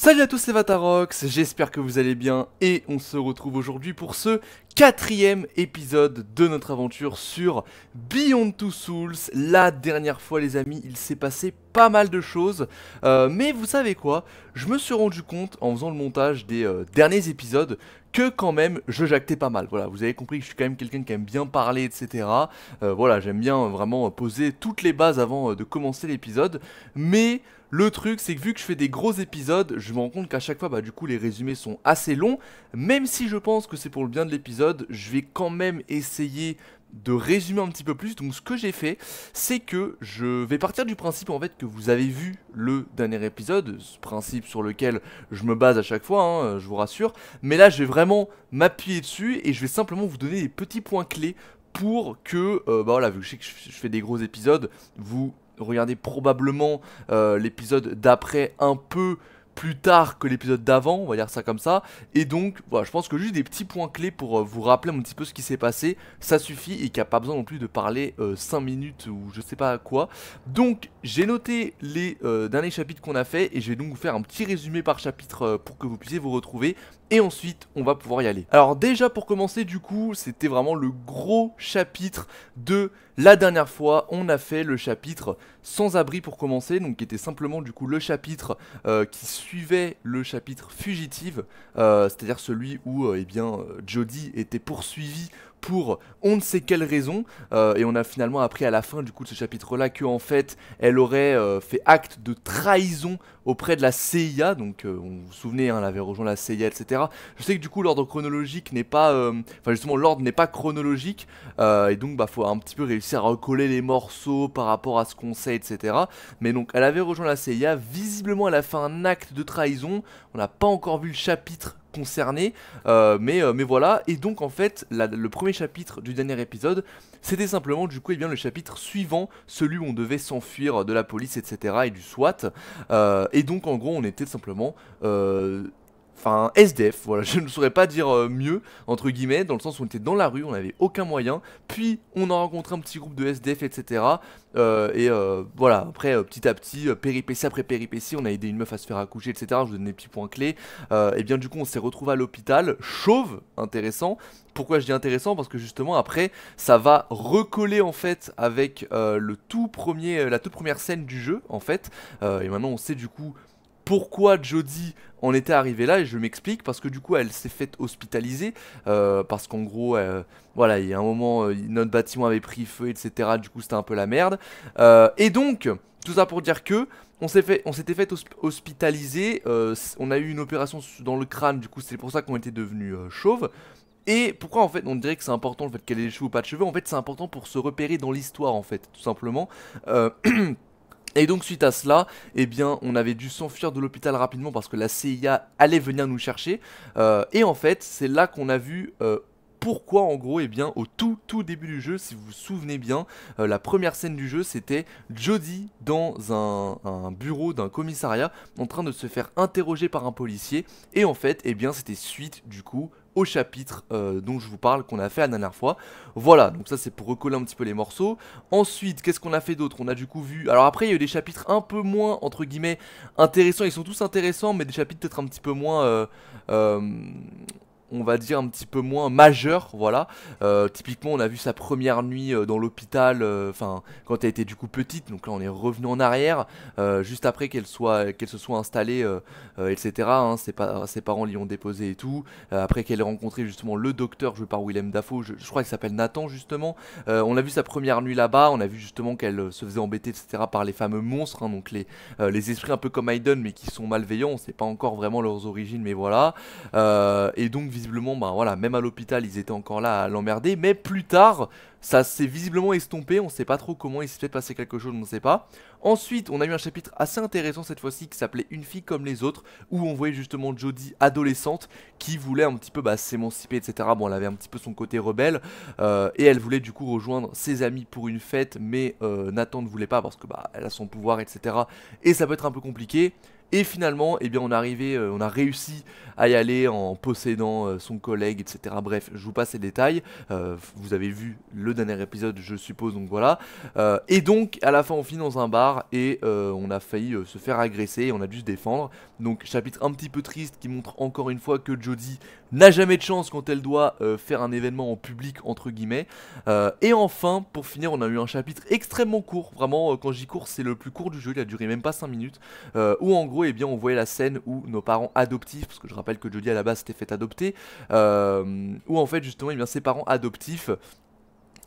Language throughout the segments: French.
Salut à tous, c'est Vatarox, j'espère que vous allez bien et on se retrouve aujourd'hui pour ce quatrième épisode de notre aventure sur Beyond Two Souls. La dernière fois les amis, il s'est passé pas mal de choses, mais vous savez quoi, je me suis rendu compte en faisant le montage des derniers épisodes que quand même je jactais pas mal. Voilà, vous avez compris que je suis quand même quelqu'un qui aime bien parler, etc. Voilà, j'aime bien vraiment poser toutes les bases avant de commencer l'épisode, mais le truc c'est que vu que je fais des gros épisodes, je me rends compte qu'à chaque fois du coup les résumés sont assez longs. Même si je pense que c'est pour le bien de l'épisode, je vais quand même essayer de résumer un petit peu plus. Donc ce que j'ai fait, c'est que je vais partir du principe en fait que vous avez vu le dernier épisode, ce principe sur lequel je me base à chaque fois, hein, je vous rassure. Mais là je vais vraiment m'appuyer dessus et je vais simplement vous donner des petits points clés pour que, voilà, vu que je sais que je fais des gros épisodes, vous regardez probablement l'épisode d'après un peu plus tard que l'épisode d'avant, on va dire ça comme ça. Et donc, voilà, je pense que juste des petits points clés pour vous rappeler un petit peu ce qui s'est passé, ça suffit et qu'il n'y a pas besoin non plus de parler 5 minutes ou je sais pas quoi. Donc, j'ai noté les derniers chapitres qu'on a fait et je vais donc vous faire un petit résumé par chapitre pour que vous puissiez vous retrouver. Et ensuite, on va pouvoir y aller. Alors déjà, pour commencer, du coup, c'était vraiment le gros chapitre de la dernière fois. On a fait le chapitre Sans abri pour commencer, donc qui était simplement du coup le chapitre qui suivait le chapitre Fugitive, c'est-à-dire celui où Jodie était poursuivie pour on ne sait quelle raison, et on a finalement appris à la fin du coup de ce chapitre là que en fait elle aurait fait acte de trahison auprès de la CIA. Donc vous vous souvenez, hein, elle avait rejoint la CIA, etc. Je sais que du coup l'ordre chronologique n'est pas, enfin justement l'ordre n'est pas chronologique, et donc bah faut un petit peu réussir à recoller les morceaux par rapport à ce qu'on sait, etc. Mais donc elle avait rejoint la CIA, visiblement elle a fait un acte de trahison, on n'a pas encore vu le chapitre concerné, mais voilà. Et donc en fait le premier chapitre du dernier épisode c'était simplement du coup le chapitre suivant, celui où on devait s'enfuir de la police, etc. et du SWAT, et donc en gros on était simplement enfin SDF, voilà, je ne saurais pas dire mieux, entre guillemets, dans le sens où on était dans la rue, on n'avait aucun moyen, puis on a rencontré un petit groupe de SDF, etc. Voilà, après petit à petit, péripétie après péripétie, on a aidé une meuf à se faire accoucher, etc. Je vous donne des petits points clés. Et bien du coup on s'est retrouvé à l'hôpital, chauve, intéressant. Pourquoi je dis intéressant? Parce que justement après ça va recoller en fait avec la toute première scène du jeu en fait. Et maintenant on sait du coup pourquoi Jodie en était arrivée là, et je m'explique. Parce que du coup elle s'est faite hospitaliser, parce qu'en gros voilà, il y a un moment notre bâtiment avait pris feu, etc. Du coup c'était un peu la merde, et donc tout ça pour dire que on s'était fait hospitaliser, on a eu une opération dans le crâne, du coup c'est pour ça qu'on était devenu chauve. Et pourquoi en fait on dirait que c'est important le fait qu'elle ait des cheveux ou pas de cheveux? En fait c'est important pour se repérer dans l'histoire en fait, tout simplement. Et donc suite à cela, eh bien on avait dû s'enfuir de l'hôpital rapidement parce que la CIA allait venir nous chercher. Et en fait c'est là qu'on a vu pourquoi en gros, eh bien au tout début du jeu, si vous vous souvenez bien, la première scène du jeu c'était Jodie dans un bureau d'un commissariat en train de se faire interroger par un policier. Et en fait, eh bien c'était suite du coup au chapitre dont je vous parle, qu'on a fait la dernière fois. Voilà, donc ça c'est pour recoller un petit peu les morceaux. Ensuite, qu'est-ce qu'on a fait d'autre? On a du coup vu, alors après il y a eu des chapitres un peu moins entre guillemets intéressants. Ils sont tous intéressants, mais des chapitres peut-être un petit peu moins euh, on va dire un petit peu moins majeur, voilà. Typiquement on a vu sa première nuit dans l'hôpital, enfin quand elle était du coup petite, donc là on est revenu en arrière, juste après qu'elle se soit installée, etc. Hein, ses parents l'y ont déposé et tout, après qu'elle ait rencontré justement le docteur joué par Willem Dafoe, je crois qu'il s'appelle Nathan justement. On a vu sa première nuit là-bas, on a vu justement qu'elle se faisait embêter, etc. par les fameux monstres, hein, donc les esprits un peu comme Aiden mais qui sont malveillants, on sait pas encore vraiment leurs origines, mais voilà. Et donc visiblement, bah voilà, même à l'hôpital, ils étaient encore là à l'emmerder. Mais plus tard, ça s'est visiblement estompé. On sait pas trop comment, il s'est peut-être passé quelque chose, on ne sait pas. Ensuite, on a eu un chapitre assez intéressant cette fois-ci qui s'appelait Une fille comme les autres, où on voyait justement Jodie adolescente qui voulait un petit peu s'émanciper, etc. Bon, elle avait un petit peu son côté rebelle, et elle voulait du coup rejoindre ses amis pour une fête, mais Nathan ne voulait pas parce que bah elle a son pouvoir, etc. Et ça peut être un peu compliqué. Et finalement, eh bien, on a réussi à y aller en possédant son collègue, etc. Bref, je vous passe les détails. Vous avez vu le dernier épisode, je suppose, donc voilà. Et donc, à la fin, on finit dans un bar et on a failli se faire agresser et on a dû se défendre. Donc chapitre un petit peu triste qui montre encore une fois que Jodie n'a jamais de chance quand elle doit faire un événement en public entre guillemets. Et enfin pour finir on a eu un chapitre extrêmement court, vraiment quand j'y cours c'est le plus court du jeu, il a duré même pas 5 minutes, où en gros eh bien on voyait la scène où nos parents adoptifs, parce que je rappelle que Jodie à la base s'était fait adopter, où en fait justement eh bien, ses parents adoptifs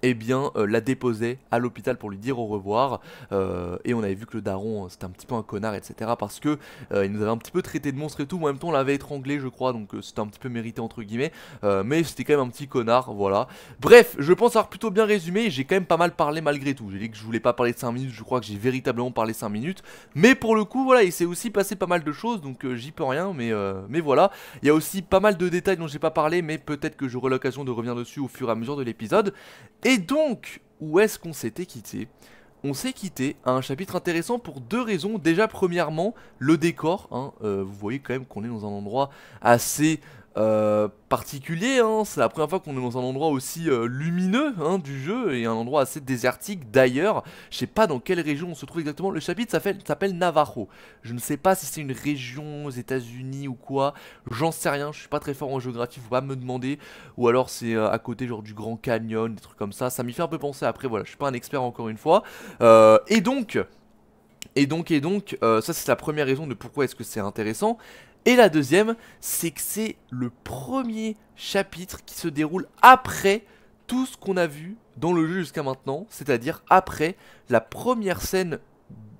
eh bien la déposait à l'hôpital pour lui dire au revoir, et on avait vu que le daron c'était un petit peu un connard etc parce que il nous avait un petit peu traité de monstre et tout, mais en même temps on l'avait étranglé je crois, donc c'était un petit peu mérité entre guillemets, mais c'était quand même un petit connard, voilà. Bref, je pense avoir plutôt bien résumé, j'ai quand même pas mal parlé malgré tout, j'ai dit que je voulais pas parler de 5 minutes, je crois que j'ai véritablement parlé 5 minutes, mais pour le coup voilà il s'est aussi passé pas mal de choses, donc j'y peux rien, mais voilà. Il y a aussi pas mal de détails dont j'ai pas parlé, mais peut-être que j'aurai l'occasion de revenir dessus au fur et à mesure de l'épisode. Et donc, où est-ce qu'on s'était quitté? On s'est quitté à un chapitre intéressant pour deux raisons. Déjà, premièrement, le décor. Hein, vous voyez quand même qu'on est dans un endroit assez particulier. Hein, c'est la première fois qu'on est dans un endroit aussi lumineux hein, du jeu et un endroit assez désertique. D'ailleurs, je sais pas dans quelle région on se trouve exactement. Le chapitre s'appelle Navajo. Je ne sais pas si c'est une région aux États-Unis ou quoi. J'en sais rien. Je suis pas très fort en géographie. Faut pas me demander. Ou alors c'est à côté genre du Grand Canyon, des trucs comme ça. Ça m'y fait un peu penser. Après, voilà, je suis pas un expert encore une fois. Et donc, ça c'est la première raison de pourquoi est-ce que c'est intéressant. Et la deuxième, c'est que c'est le premier chapitre qui se déroule après tout ce qu'on a vu dans le jeu jusqu'à maintenant, c'est-à-dire après la première scène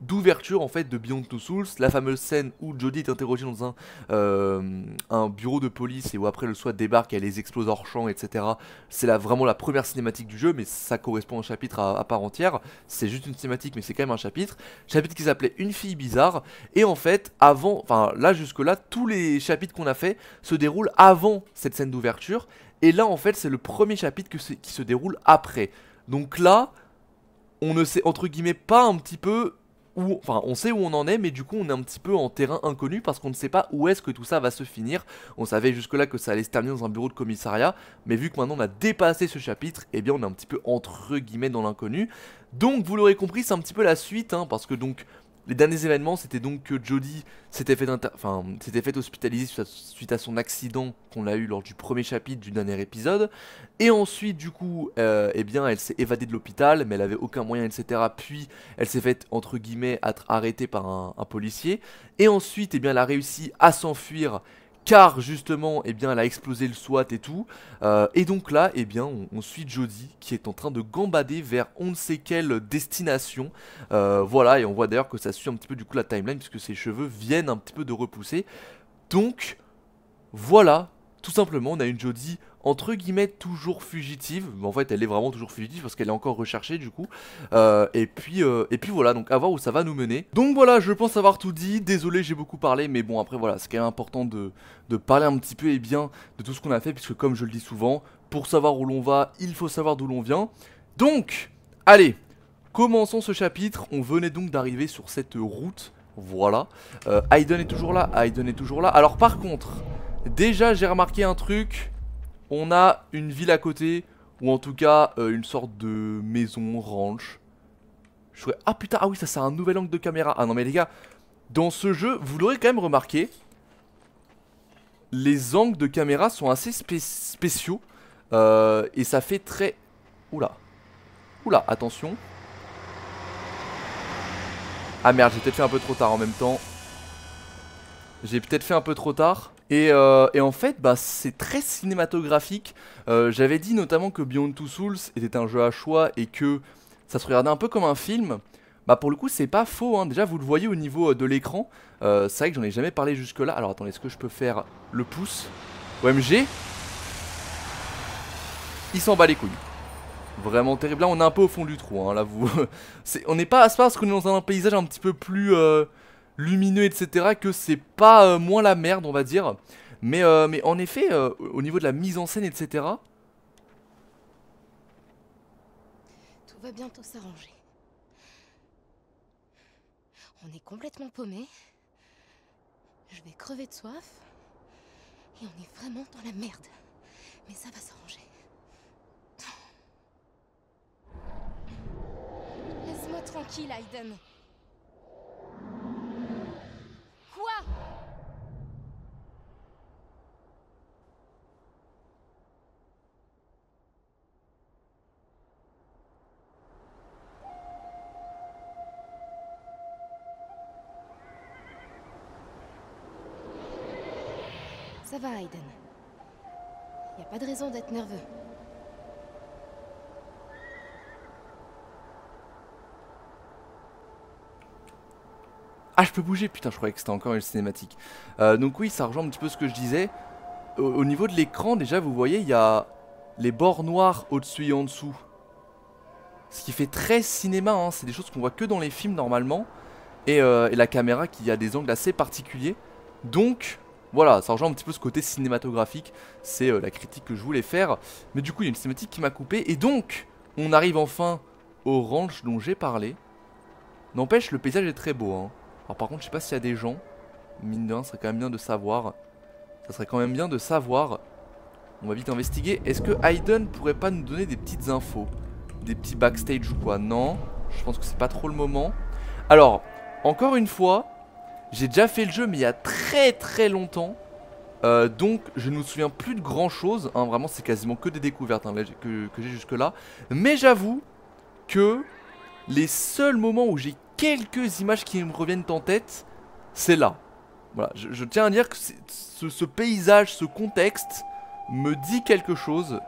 d'ouverture en fait de Beyond Two Souls, la fameuse scène où Jodie est interrogée dans un bureau de police et où après le SWAT débarque et elle les explose hors champ, etc. C'est vraiment la première cinématique du jeu, mais ça correspond à un chapitre à part entière. C'est juste une cinématique, mais c'est quand même un chapitre. Chapitre qui s'appelait Une fille bizarre. Et en fait, là jusque-là, tous les chapitres qu'on a fait se déroulent avant cette scène d'ouverture. Et là, en fait, c'est le premier chapitre qui se déroule après. Donc là, on ne sait entre guillemets pas un petit peu on sait où on en est, mais du coup on est un petit peu en terrain inconnu parce qu'on ne sait pas où est-ce que tout ça va se finir. On savait jusque là que ça allait se terminer dans un bureau de commissariat, mais vu que maintenant on a dépassé ce chapitre, eh bien on est un petit peu entre guillemets dans l'inconnu. Donc vous l'aurez compris, c'est un petit peu la suite, hein, parce que donc les derniers événements c'était donc que Jodie s'était fait hospitaliser suite à son accident qu'on a eu lors du premier chapitre du dernier épisode. Et ensuite du coup eh bien elle s'est évadée de l'hôpital mais elle avait aucun moyen etc. Puis elle s'est faite entre guillemets être arrêtée par un policier. Et ensuite eh bien elle a réussi à s'enfuir car justement eh bien elle a explosé le SWAT et tout. Et donc là eh bien on suit Jodie qui est en train de gambader vers on ne sait quelle destination. Voilà, et on voit d'ailleurs que ça suit un petit peu du coup la timeline puisque ses cheveux viennent un petit peu de repousser. Donc voilà, tout simplement on a une Jodie entre guillemets toujours fugitive, mais en fait elle est vraiment toujours fugitive parce qu'elle est encore recherchée du coup, et puis voilà, donc à voir où ça va nous mener. Donc voilà, je pense avoir tout dit, désolé j'ai beaucoup parlé, mais bon après voilà, c'est quand même important de parler un petit peu et bien de tout ce qu'on a fait, puisque comme je le dis souvent, pour savoir où l'on va, il faut savoir d'où l'on vient. Donc, allez, commençons ce chapitre. On venait donc d'arriver sur cette route, voilà. Aiden est toujours là, Aiden est toujours là. Alors par contre, déjà j'ai remarqué un truc. On a une ville à côté, ou en tout cas une sorte de maison, ranch. Ah putain, ah oui, ça c'est un nouvel angle de caméra. Ah non mais les gars, dans ce jeu, vous l'aurez quand même remarqué, les angles de caméra sont assez spéciaux. Et ça fait très... Oula. Oula, attention. Ah merde, j'ai peut-être fait un peu trop tard en même temps. J'ai peut-être fait un peu trop tard. Et en fait, bah, c'est très cinématographique. J'avais dit notamment que Beyond Two Souls était un jeu à choix et que ça se regardait un peu comme un film. Bah pour le coup c'est pas faux, hein. Déjà vous le voyez au niveau de l'écran. C'est vrai que j'en ai jamais parlé jusque là. Alors attendez, est-ce que je peux faire le pouce? OMG. Il s'en bat les couilles. Vraiment terrible. Là on est un peu au fond du trou, hein. Là vous... on n'est pas à ce parce qu'on est dans un paysage un petit peu plus lumineux etc. que c'est pas moins la merde on va dire. Mais en effet au niveau de la mise en scène etc. Tout va bientôt s'arranger. On est complètement paumé. Je vais crever de soif. Et on est vraiment dans la merde. Mais ça va s'arranger. Laisse-moi tranquille, Aiden. Quoi? Ça va, Aiden. Y a pas de raison d'être nerveux. Ah, je peux bouger, putain, je croyais que c'était encore une cinématique. Donc oui, ça rejoint un petit peu ce que je disais. Au niveau de l'écran, déjà, vous voyez, il y a les bords noirs au-dessus et en dessous. Ce qui fait très cinéma, hein. C'est des choses qu'on voit que dans les films normalement. Et la caméra qui a des angles assez particuliers. Donc, voilà, ça rejoint un petit peu ce côté cinématographique. C'est la critique que je voulais faire. Mais du coup, il y a une cinématique qui m'a coupé. Et donc, on arrive enfin au ranch dont j'ai parlé. N'empêche, le paysage est très beau, hein. Alors par contre, je sais pas s'il y a des gens. Mine de rien, ce serait quand même bien de savoir. Ça serait quand même bien de savoir. On va vite investiguer. Est-ce que Aiden pourrait pas nous donner des petites infos? Des petits backstage ou quoi? Non, je pense que c'est pas trop le moment. Alors, encore une fois, j'ai déjà fait le jeu mais il y a très longtemps. Donc je ne me souviens plus de grand chose, hein. Vraiment c'est quasiment que des découvertes, hein, que j'ai jusque là. Mais j'avoue que les seuls moments où j'ai quelques images qui me reviennent en tête, c'est là. Voilà, je tiens à dire que ce paysage, ce contexte me dit quelque chose.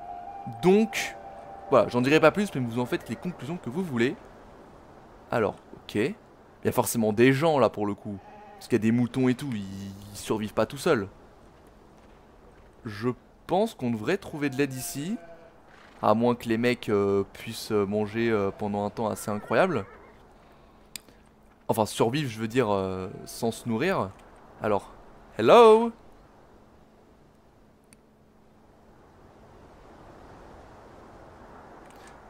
Donc, voilà, j'en dirai pas plus, mais vous en faites les conclusions que vous voulez. Alors, ok. Il y a forcément des gens là pour le coup. Parce qu'il y a des moutons et tout, ils survivent pas tout seuls. Je pense qu'on devrait trouver de l'aide ici. À moins que les mecs puissent manger pendant un temps assez incroyable. Enfin, survivre, je veux dire, sans se nourrir. Alors, hello?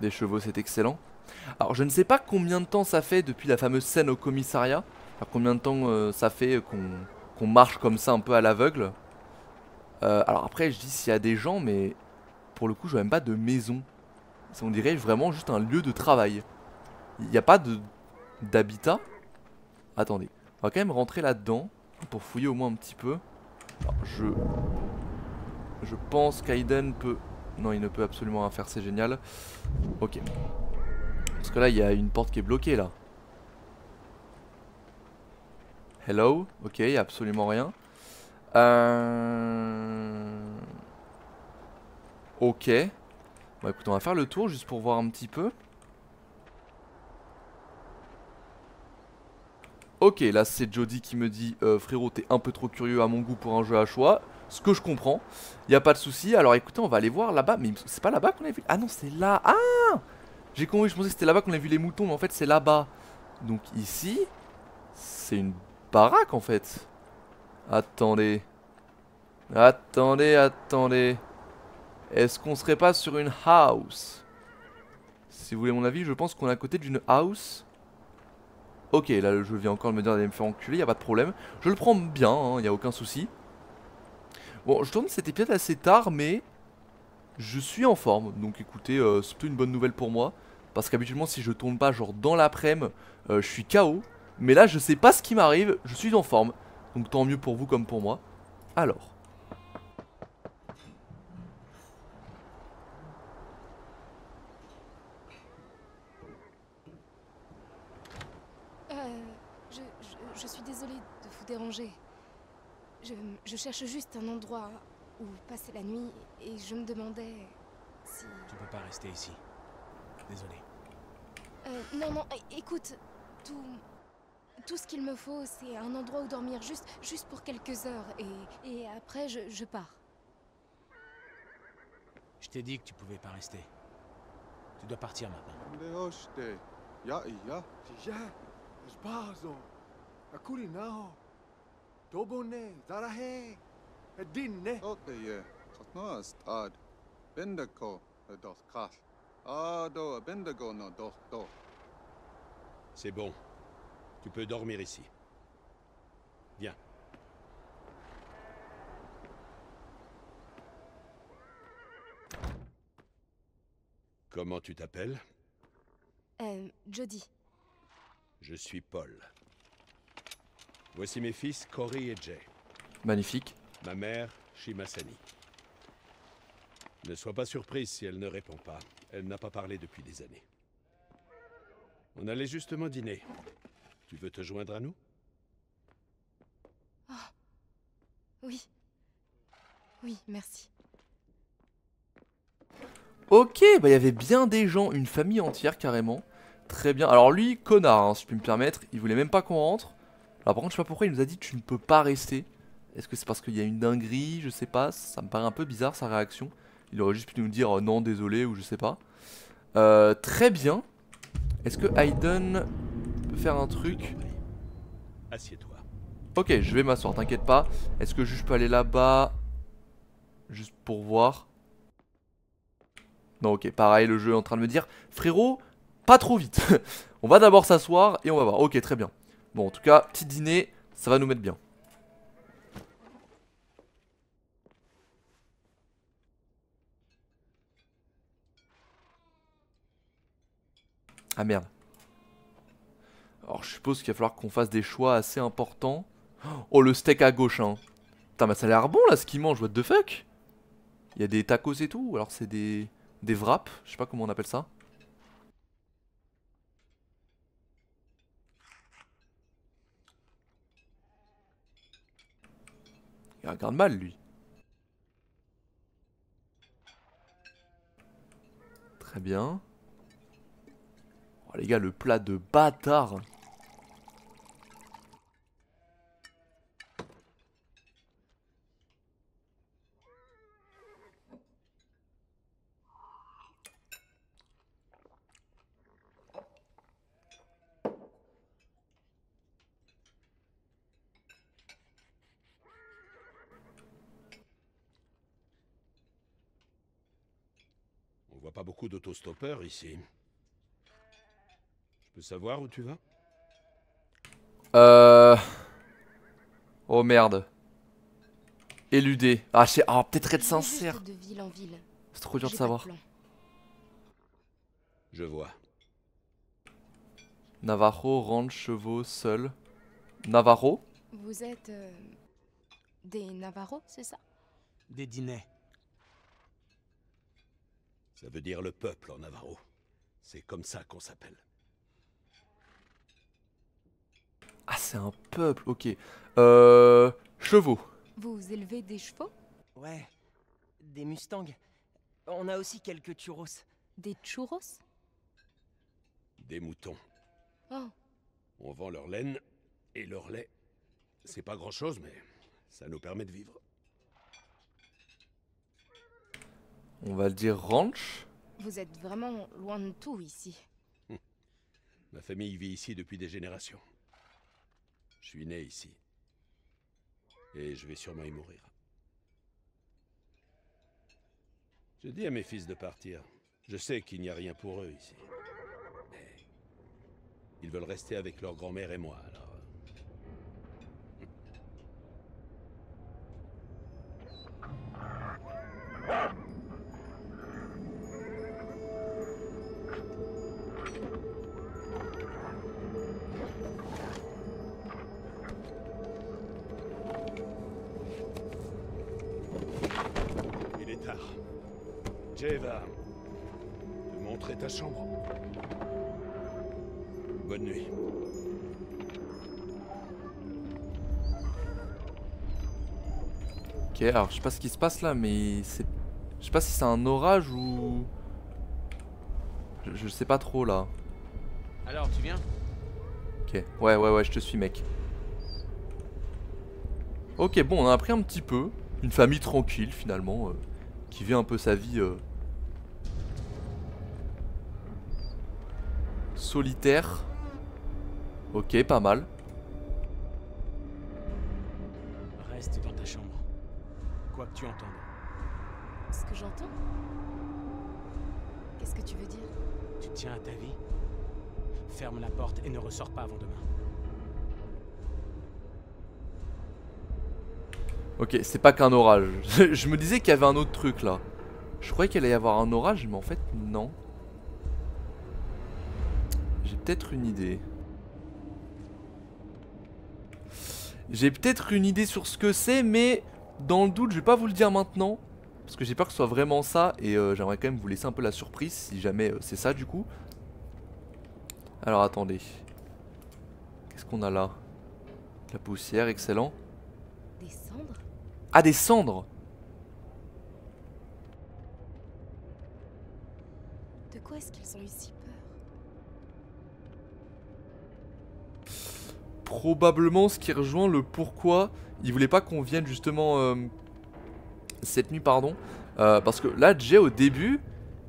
Des chevaux, c'est excellent. Alors, je ne sais pas combien de temps ça fait depuis la fameuse scène au commissariat. Alors, combien de temps ça fait qu'on marche comme ça un peu à l'aveugle. Alors après, je dis s'il y a des gens, mais pour le coup, je vois même pas de maison. On dirait vraiment juste un lieu de travail. Il n'y a pas d'habitat. Attendez, on va quand même rentrer là-dedans pour fouiller au moins un petit peu. Alors, je pense qu'Aiden peut... Non, il ne peut absolument rien faire, c'est génial. Ok. Parce que là, il y a une porte qui est bloquée, là. Hello? Ok, il n'y a absolument rien. Ok. Bon, écoute, on va faire le tour juste pour voir un petit peu. Ok, là c'est Jody qui me dit frérot, t'es un peu trop curieux à mon goût pour un jeu à choix. Ce que je comprends. Y a pas de souci. Alors écoutez, on va aller voir là-bas. Mais c'est pas là-bas qu'on a vu. Ah non, c'est là. Ah, j'ai compris, je pensais que c'était là-bas qu'on a vu les moutons. Mais en fait, c'est là-bas. Donc ici, c'est une baraque en fait. Attendez. Attendez. Est-ce qu'on serait pas sur une house? Si vous voulez mon avis, je pense qu'on est à côté d'une house. Ok, là le jeu vient encore de me dire d'aller me faire enculer, y a pas de problème. Je le prends bien, hein, y a aucun souci. Bon, je tourne cet épisode assez tard, mais je suis en forme. Donc écoutez, c'est plutôt une bonne nouvelle pour moi. Parce qu'habituellement, si je tourne pas genre dans l'après-midi, je suis KO. Mais là, je sais pas ce qui m'arrive, je suis en forme. Donc tant mieux pour vous comme pour moi. Alors. Je suis désolée de vous déranger. Je cherche juste un endroit où passer la nuit et je me demandais si... Tu peux pas rester ici. Désolé. Non, écoute, tout ce qu'il me faut, c'est un endroit où dormir juste pour quelques heures et après je pars. Je t'ai dit que tu pouvais pas rester. Tu dois partir maintenant. C'est bon. Tu peux dormir ici. Viens. Comment tu t'appelles? Jody. Je suis Paul. Voici mes fils Cory et Jay. Magnifique. Ma mère, Shimasani. Ne sois pas surprise si elle ne répond pas. Elle n'a pas parlé depuis des années. On allait justement dîner. Tu veux te joindre à nous? Oh, oui. Oui, merci. Ok, bah il y avait bien des gens, une famille entière carrément. Très bien. Alors lui, connard, hein, si je puis me permettre, il voulait même pas qu'on rentre. Alors par contre, je sais pas pourquoi il nous a dit tu ne peux pas rester. Est-ce que c'est parce qu'il y a une dinguerie? Je sais pas, ça me paraît un peu bizarre sa réaction. Il aurait juste pu nous dire non, désolé ou je sais pas. Très bien. Est-ce que Hayden peut faire un truc? Assieds-toi. Ok, je vais m'asseoir, t'inquiète pas. Est-ce que je peux aller là-bas? Juste pour voir. Non, ok, pareil, le jeu est en train de me dire frérot, pas trop vite. On va d'abord s'asseoir et on va voir. Ok, très bien. Bon, en tout cas, petit dîner, ça va nous mettre bien. Ah merde. Alors je suppose qu'il va falloir qu'on fasse des choix assez importants. Oh, le steak à gauche, hein. Putain, mais ça a l'air bon là ce qu'il mange, what the fuck. Il y a des tacos et tout, ou alors c'est des wraps, je sais pas comment on appelle ça. Il regarde mal lui. Très bien. Oh les gars, le plat de bâtard. On voit pas beaucoup d'autostoppeurs ici. Je peux savoir où tu vas? Euh... Oh merde. Éludé. Ah, peut-être être Je vais sincère. juste de ville en ville. C'est trop dur de J'ai pas de savoir. plan. Je vois. Navarro, ranch, chevaux, seul. Navarro? Vous êtes des Navarros, c'est ça? Des dîners. Ça veut dire le peuple en Navarro. C'est comme ça qu'on s'appelle. Ah, c'est un peuple, ok. Chevaux. Vous élevez des chevaux? Ouais, des Mustangs. On a aussi quelques churros. Des churros? Des moutons. Oh, On vend leur laine et leur lait. C'est pas grand-chose, mais ça nous permet de vivre. On va le dire ranch. vous êtes vraiment loin de tout ici. Ma famille vit ici depuis des générations. Je suis né ici. Et je vais sûrement y mourir. Je dis à mes fils de partir. Je sais qu'il n'y a rien pour eux ici. Mais ils veulent rester avec leur grand-mère et moi, alors... Il est tard. Jay va te montrer ta chambre. Bonne nuit. Ok, alors je sais pas ce qui se passe là, mais c'est... Je sais pas si c'est un orage ou... Je sais pas trop là. Alors, tu viens? Ok, ouais, je te suis mec. Ok, bon, on a appris un petit peu. Une famille tranquille finalement, qui vit un peu sa vie solitaire. Ok, pas mal. Reste dans ta chambre. Quoi que tu entendes. Ce que j'entends? Qu'est-ce que tu veux dire? Tu tiens à ta vie? Ferme la porte et ne ressors pas avant demain. Ok, c'est pas qu'un orage. Je me disais qu'il y avait un autre truc là. Je croyais qu'il allait y avoir un orage, mais en fait, non. J'ai peut-être une idée. J'ai peut-être une idée sur ce que c'est, mais dans le doute, je vais pas vous le dire maintenant. Parce que j'ai peur que ce soit vraiment ça. Et j'aimerais quand même vous laisser un peu la surprise si jamais c'est ça du coup. Alors attendez. Qu'est-ce qu'on a là? La poussière, excellent. Des cendres? Ah, des cendres! probablement ce qui rejoint le pourquoi il voulait pas qu'on vienne justement cette nuit, pardon. Parce que là, Jay, au début,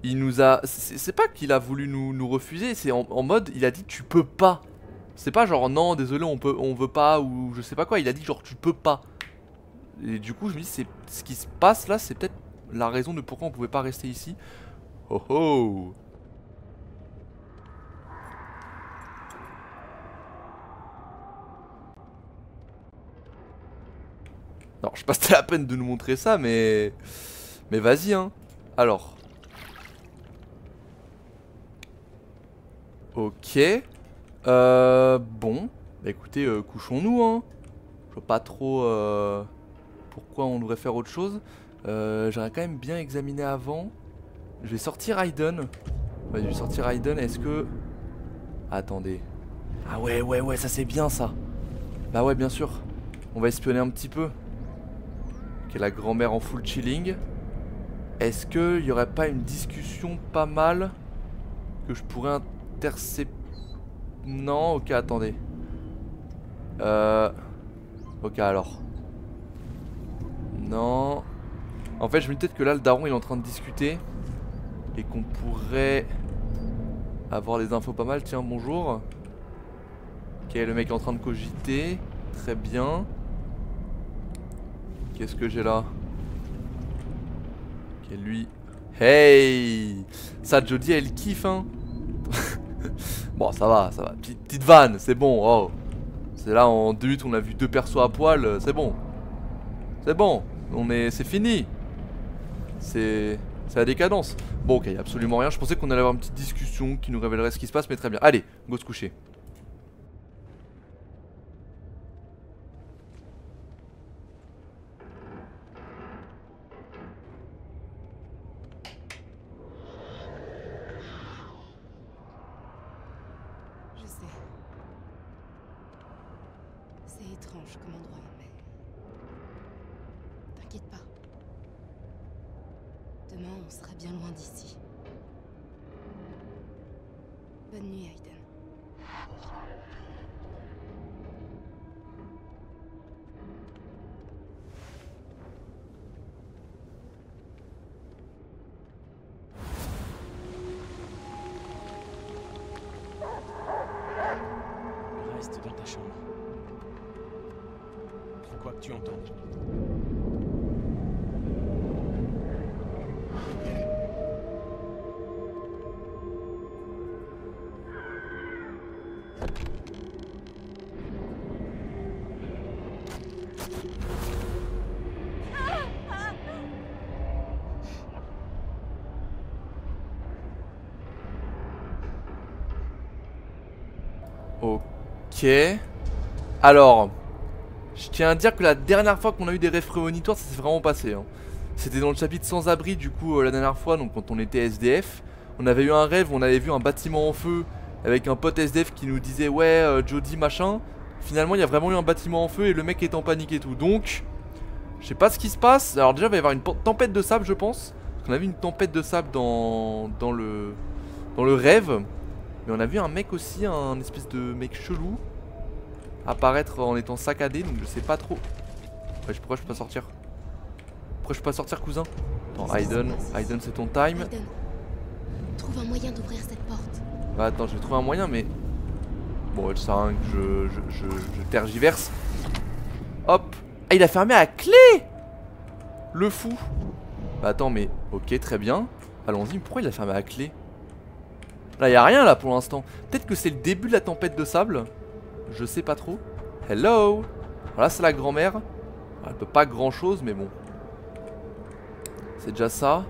il nous a... C'est pas qu'il a voulu nous refuser, c'est en mode, il a dit tu peux pas. C'est pas genre non, désolé, on veut pas ou je sais pas quoi, il a dit genre tu peux pas. Et du coup, je me dis, c'est ce qui se passe là, c'est peut-être la raison de pourquoi on pouvait pas rester ici. Oh oh! Non, je sais pas si c'était la peine de nous montrer ça, mais vas-y, hein. Alors. Ok. Bon. Bah écoutez, couchons-nous, hein. Je vois pas trop pourquoi on devrait faire autre chose. J'aurais quand même bien examiné avant. Je vais sortir Aiden. Ouais, je vais sortir Aiden. Est-ce que... Attendez. Ah ouais, ça c'est bien ça. Bah ouais, bien sûr. On va espionner un petit peu. Ok, la grand-mère en full chilling. Est-ce qu'il y aurait pas une discussion pas mal que je pourrais intercepter? Non, ok, attendez. Ok, alors. Non. En fait, je me dis peut-être que là, le daron, il est en train de discuter. Et qu'on pourrait avoir des infos pas mal. Tiens, bonjour. Ok, le mec est en train de cogiter. Très bien. Qu'est-ce que j'ai là? Ok, lui. Hey! Ça, Jodie, elle kiffe, hein. Bon, ça va, ça va. Petite vanne, c'est bon. Oh. C'est là, en 2 minutes, on a vu 2 persos à poil. C'est bon. C'est bon. C'est fini. C'est la décadence. Bon, ok, y a absolument rien. Je pensais qu'on allait avoir une petite discussion qui nous révélerait ce qui se passe, mais très bien. Allez, go se coucher. Je sais. C'est étrange comme endroit, mais... T'inquiète pas. Demain, on sera bien loin d'ici. Bonne nuit, Aiden. Reste dans ta chambre. Quoi que tu entends. Ok. Alors, je tiens à dire que la dernière fois qu'on a eu des rêves prémonitoires, ça s'est vraiment passé, hein. C'était dans le chapitre sans abri, du coup, la dernière fois, donc quand on était SDF. On avait eu un rêve où on avait vu un bâtiment en feu avec un pote SDF qui nous disait ouais, Jody machin. Finalement, il y a vraiment eu un bâtiment en feu et le mec est en panique et tout. Donc, je sais pas ce qui se passe. Alors déjà, il va y avoir une tempête de sable, je pense. On a vu une tempête de sable dans le rêve. Mais on a vu un mec aussi, un espèce de mec chelou, apparaître en étant saccadé, donc je sais pas trop. Ouais, pourquoi je peux pas sortir? Pourquoi je peux pas sortir, cousin? Attends, Aiden, c'est ton time. Aiden, trouve un moyen d'ouvrir cette porte. Bah attends, je vais trouver un moyen, mais... Bon, ça sert à rien que je tergiverse. Hop. Ah, il a fermé à clé! Le fou. Bah attends, mais... Ok, très bien. Allons-y, mais pourquoi il a fermé à clé? Là, y a rien là pour l'instant. Peut-être que c'est le début de la tempête de sable. Je sais pas trop. Hello. Voilà, c'est la grand-mère. Elle peut pas grand-chose, mais bon. C'est déjà ça.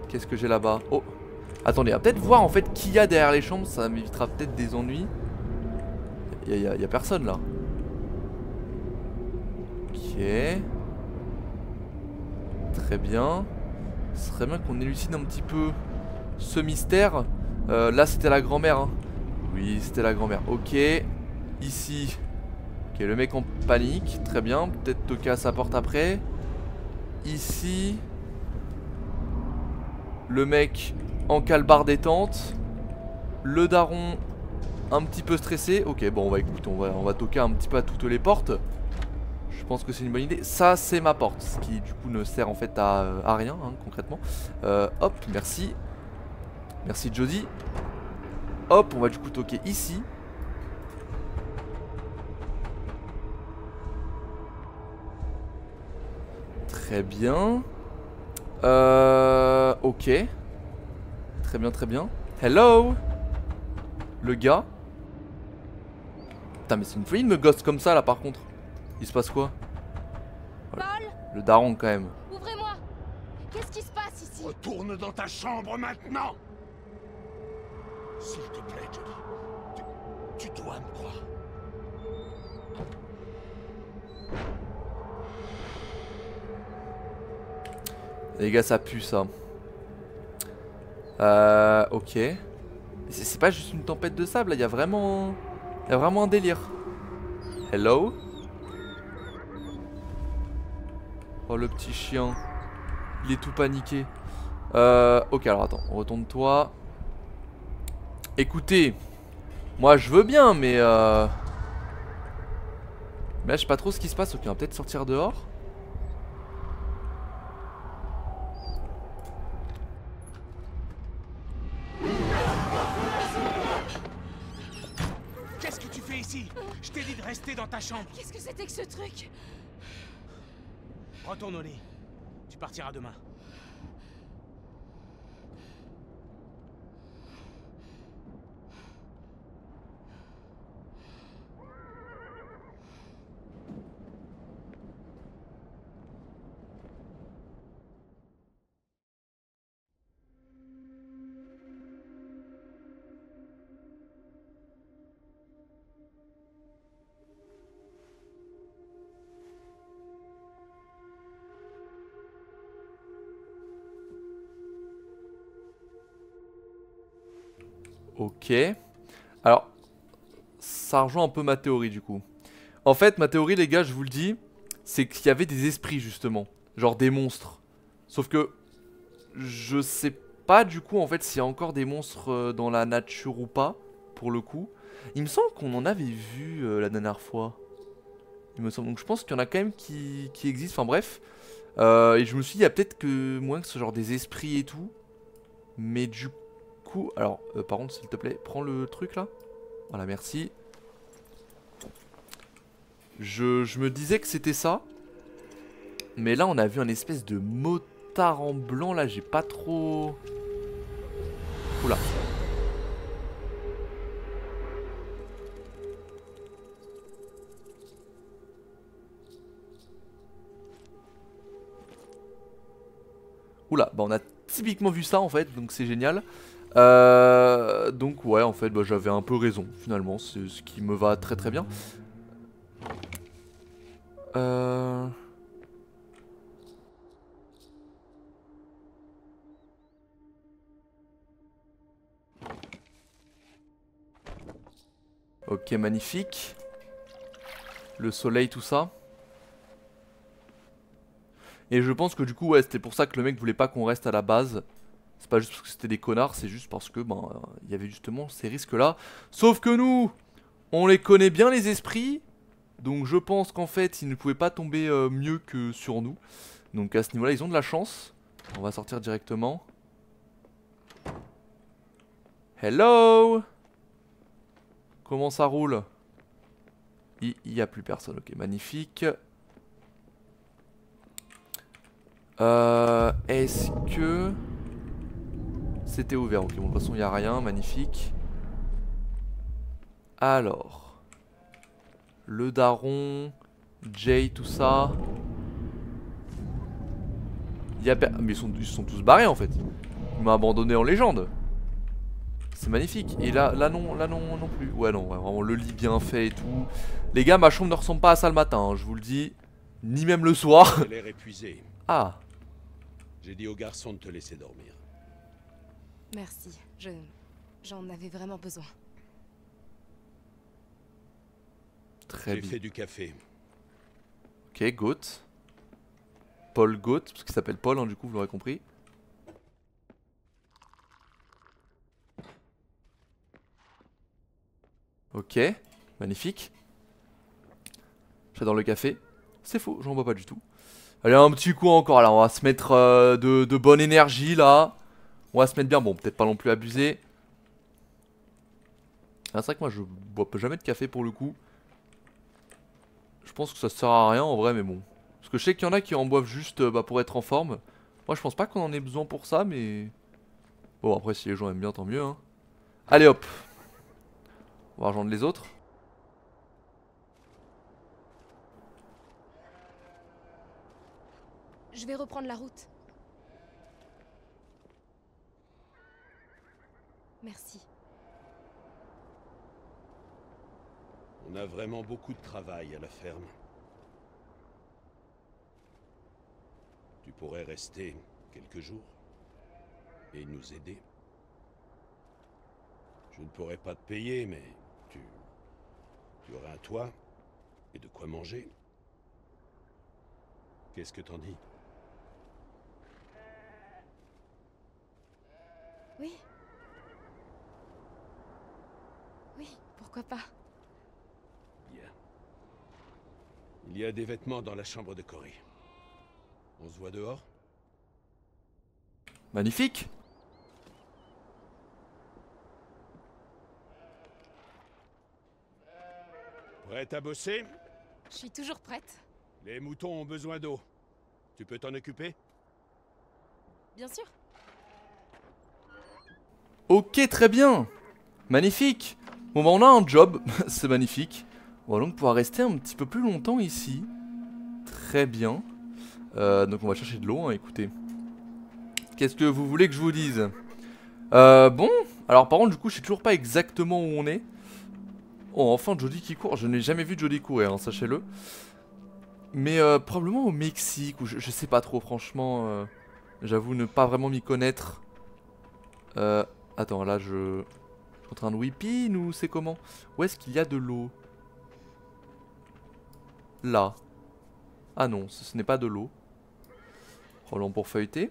Qu'est-ce que j'ai là-bas? Oh. Attendez, on va peut-être voir en fait qui y a derrière les chambres. Ça m'évitera peut-être des ennuis. Y a personne là. Ok. Très bien. Ce serait bien qu'on élucide un petit peu ce mystère. Là c'était la grand-mère, hein. Oui, c'était la grand-mère. Ok. Ici. Ok, le mec en panique. Très bien. Peut-être toquer à sa porte après. Ici. Le mec en calbar détente. Le daron un petit peu stressé. Ok, bon, on va écouter, on va toquer un petit peu à toutes les portes. Je pense que c'est une bonne idée. Ça, c'est ma porte, ce qui du coup ne sert en fait à rien, hein, concrètement. Hop, merci. Merci Jody. Hop, on va du coup toquer ici. Très bien. Ok. Très bien, très bien. Hello. Le gars. Putain, mais c'est une folie de me ghost comme ça là par contre. Il se passe quoi? Paul, Le daron quand même. ouvrez-moi. Qu'est-ce qui se passe ici? Retourne dans ta chambre maintenant. S'il te plaît, Jody. Tu dois me croire. Les gars, ça pue ça. Ok. C'est pas juste une tempête de sable là, il y a vraiment un délire. Hello. Oh le petit chien. Il est tout paniqué. Ok, alors attends, retourne-toi. Écoutez, moi je veux bien, mais là je sais pas trop ce qui se passe. Ok, on va peut-être sortir dehors. Qu'est-ce que tu fais ici? Je t'ai dit de rester dans ta chambre. Qu'est-ce que c'était que ce truc? Retourne au lit. Tu partiras demain. Ok. Alors, ça rejoint un peu ma théorie du coup. En fait, ma théorie, les gars, je vous le dis, c'est qu'il y avait des esprits justement. Genre des monstres. Sauf que je sais pas du coup en fait s'il y a encore des monstres dans la nature ou pas, pour le coup. Il me semble qu'on en avait vu la dernière fois. Il me semble. Donc je pense qu'il y en a quand même qui existent. Enfin bref. Et je me suis dit, il y a peut-être que moins que ce genre des esprits et tout. Mais du coup. Alors, par contre, s'il te plaît, prends le truc là. Voilà, merci. Je me disais que c'était ça. Mais là, on a vu un espèce de motard en blanc. Là, j'ai pas trop. Oula. Oula, bah on a typiquement vu ça en fait, donc c'est génial. Donc ouais, en fait, bah, j'avais un peu raison finalement, c'est ce qui me va très très bien. Ok, magnifique. Le soleil, tout ça. Et je pense que du coup, ouais, c'était pour ça que le mec voulait pas qu'on reste à la base. C'est pas juste parce que c'était des connards, c'est juste parce que, ben, il y avait justement ces risques-là. Sauf que nous, on les connaît bien les esprits. Donc je pense qu'en fait, ils ne pouvaient pas tomber mieux que sur nous. Donc à ce niveau-là, ils ont de la chance. On va sortir directement. Hello! Comment ça roule? Il n'y a plus personne, ok, magnifique. Est-ce que... C'était ouvert, ok, bon, de toute façon il n'y a rien, magnifique. Alors... Le daron... Jay, tout ça... Mais ils sont tous barrés en fait. Il m'a abandonné en légende. C'est magnifique. Et là non plus. Ouais non, ouais, vraiment le lit bien fait et tout. Les gars, ma chambre ne ressemble pas à ça le matin, hein, je vous le dis. Ni même le soir. J'ai l'air épuisé. Ah. J'ai dit au garçon de te laisser dormir. Merci, j'en avais vraiment besoin. Très J'ai bien. fait du café. Ok, Goat. Paul Goat, parce qu'il s'appelle Paul, hein, du coup, vous l'aurez compris. Ok, magnifique. J'adore le café. C'est faux, j'en bois pas du tout. Allez, un petit coup encore. Alors, on va se mettre de bonne énergie là. On va se mettre bien. Bon, peut-être pas non plus abuser. Ah, c'est vrai que moi, je bois jamais de café pour le coup. Je pense que ça sert à rien en vrai, mais bon. Parce que je sais qu'il y en a qui en boivent juste pour être en forme. Moi, je pense pas qu'on en ait besoin pour ça, mais. Bon, après, si les gens aiment bien, tant mieux. Hein. Allez, hop. On va rejoindre les autres. Je vais reprendre la route. Merci. On a vraiment beaucoup de travail à la ferme. Tu pourrais rester quelques jours et nous aider. Je ne pourrais pas te payer, mais tu aurais un toit et de quoi manger. Qu'est-ce que t'en dis? Oui. Oui, pourquoi pas. Bien. Il y a des vêtements dans la chambre de Cory. On se voit dehors? Magnifique. Prête à bosser? Je suis toujours prête. Les moutons ont besoin d'eau. Tu peux t'en occuper? Bien sûr. Ok, très bien. Magnifique. Bon bah on a un job, c'est magnifique. On va donc pouvoir rester un petit peu plus longtemps ici. Très bien. Donc on va chercher de l'eau, hein, écoutez. Qu'est-ce que vous voulez que je vous dise? Bon, alors par contre du coup je sais toujours pas exactement où on est. Oh, enfin Jody qui court, je n'ai jamais vu Jody courir, hein, sachez-le. Mais probablement au Mexique, ou je sais pas trop franchement. J'avoue ne pas vraiment m'y connaître. Attends, là je suis en train de whippin ou c'est comment? Où est-ce qu'il y a de l'eau? Là. Ah non, ce n'est pas de l'eau. Roland pour feuilleter.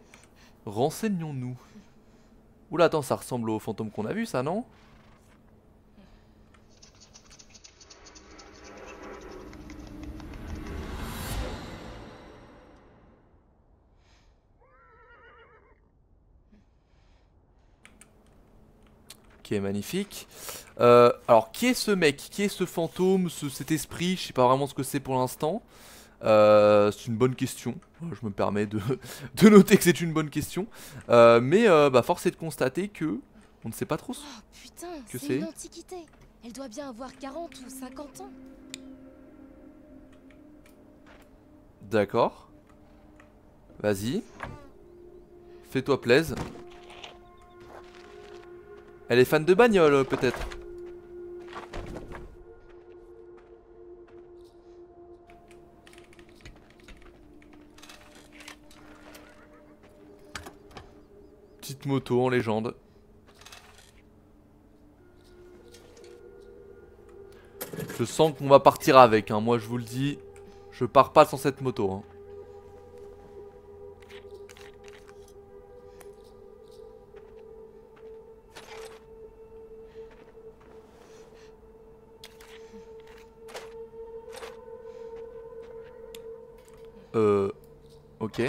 Renseignons-nous. Oula, attends, ça ressemble au fantôme qu'on a vu, ça, non? Ok, magnifique. Alors, qui est ce mec? Qui est ce fantôme, cet esprit? Je sais pas vraiment ce que c'est pour l'instant. C'est une bonne question. Je me permets de noter que c'est une bonne question. Mais bah, force est de constater que on ne sait pas trop ce Oh putain, que c'est c'est. une antiquité. Elle doit bien avoir 40 ou 50 ans. D'accord. Vas-y. Fais-toi plaise. Elle est fan de bagnole, peut-être. Petite moto en légende. Je sens qu'on va partir avec, hein. Moi je vous le dis. Je pars pas sans cette moto, hein. Ok.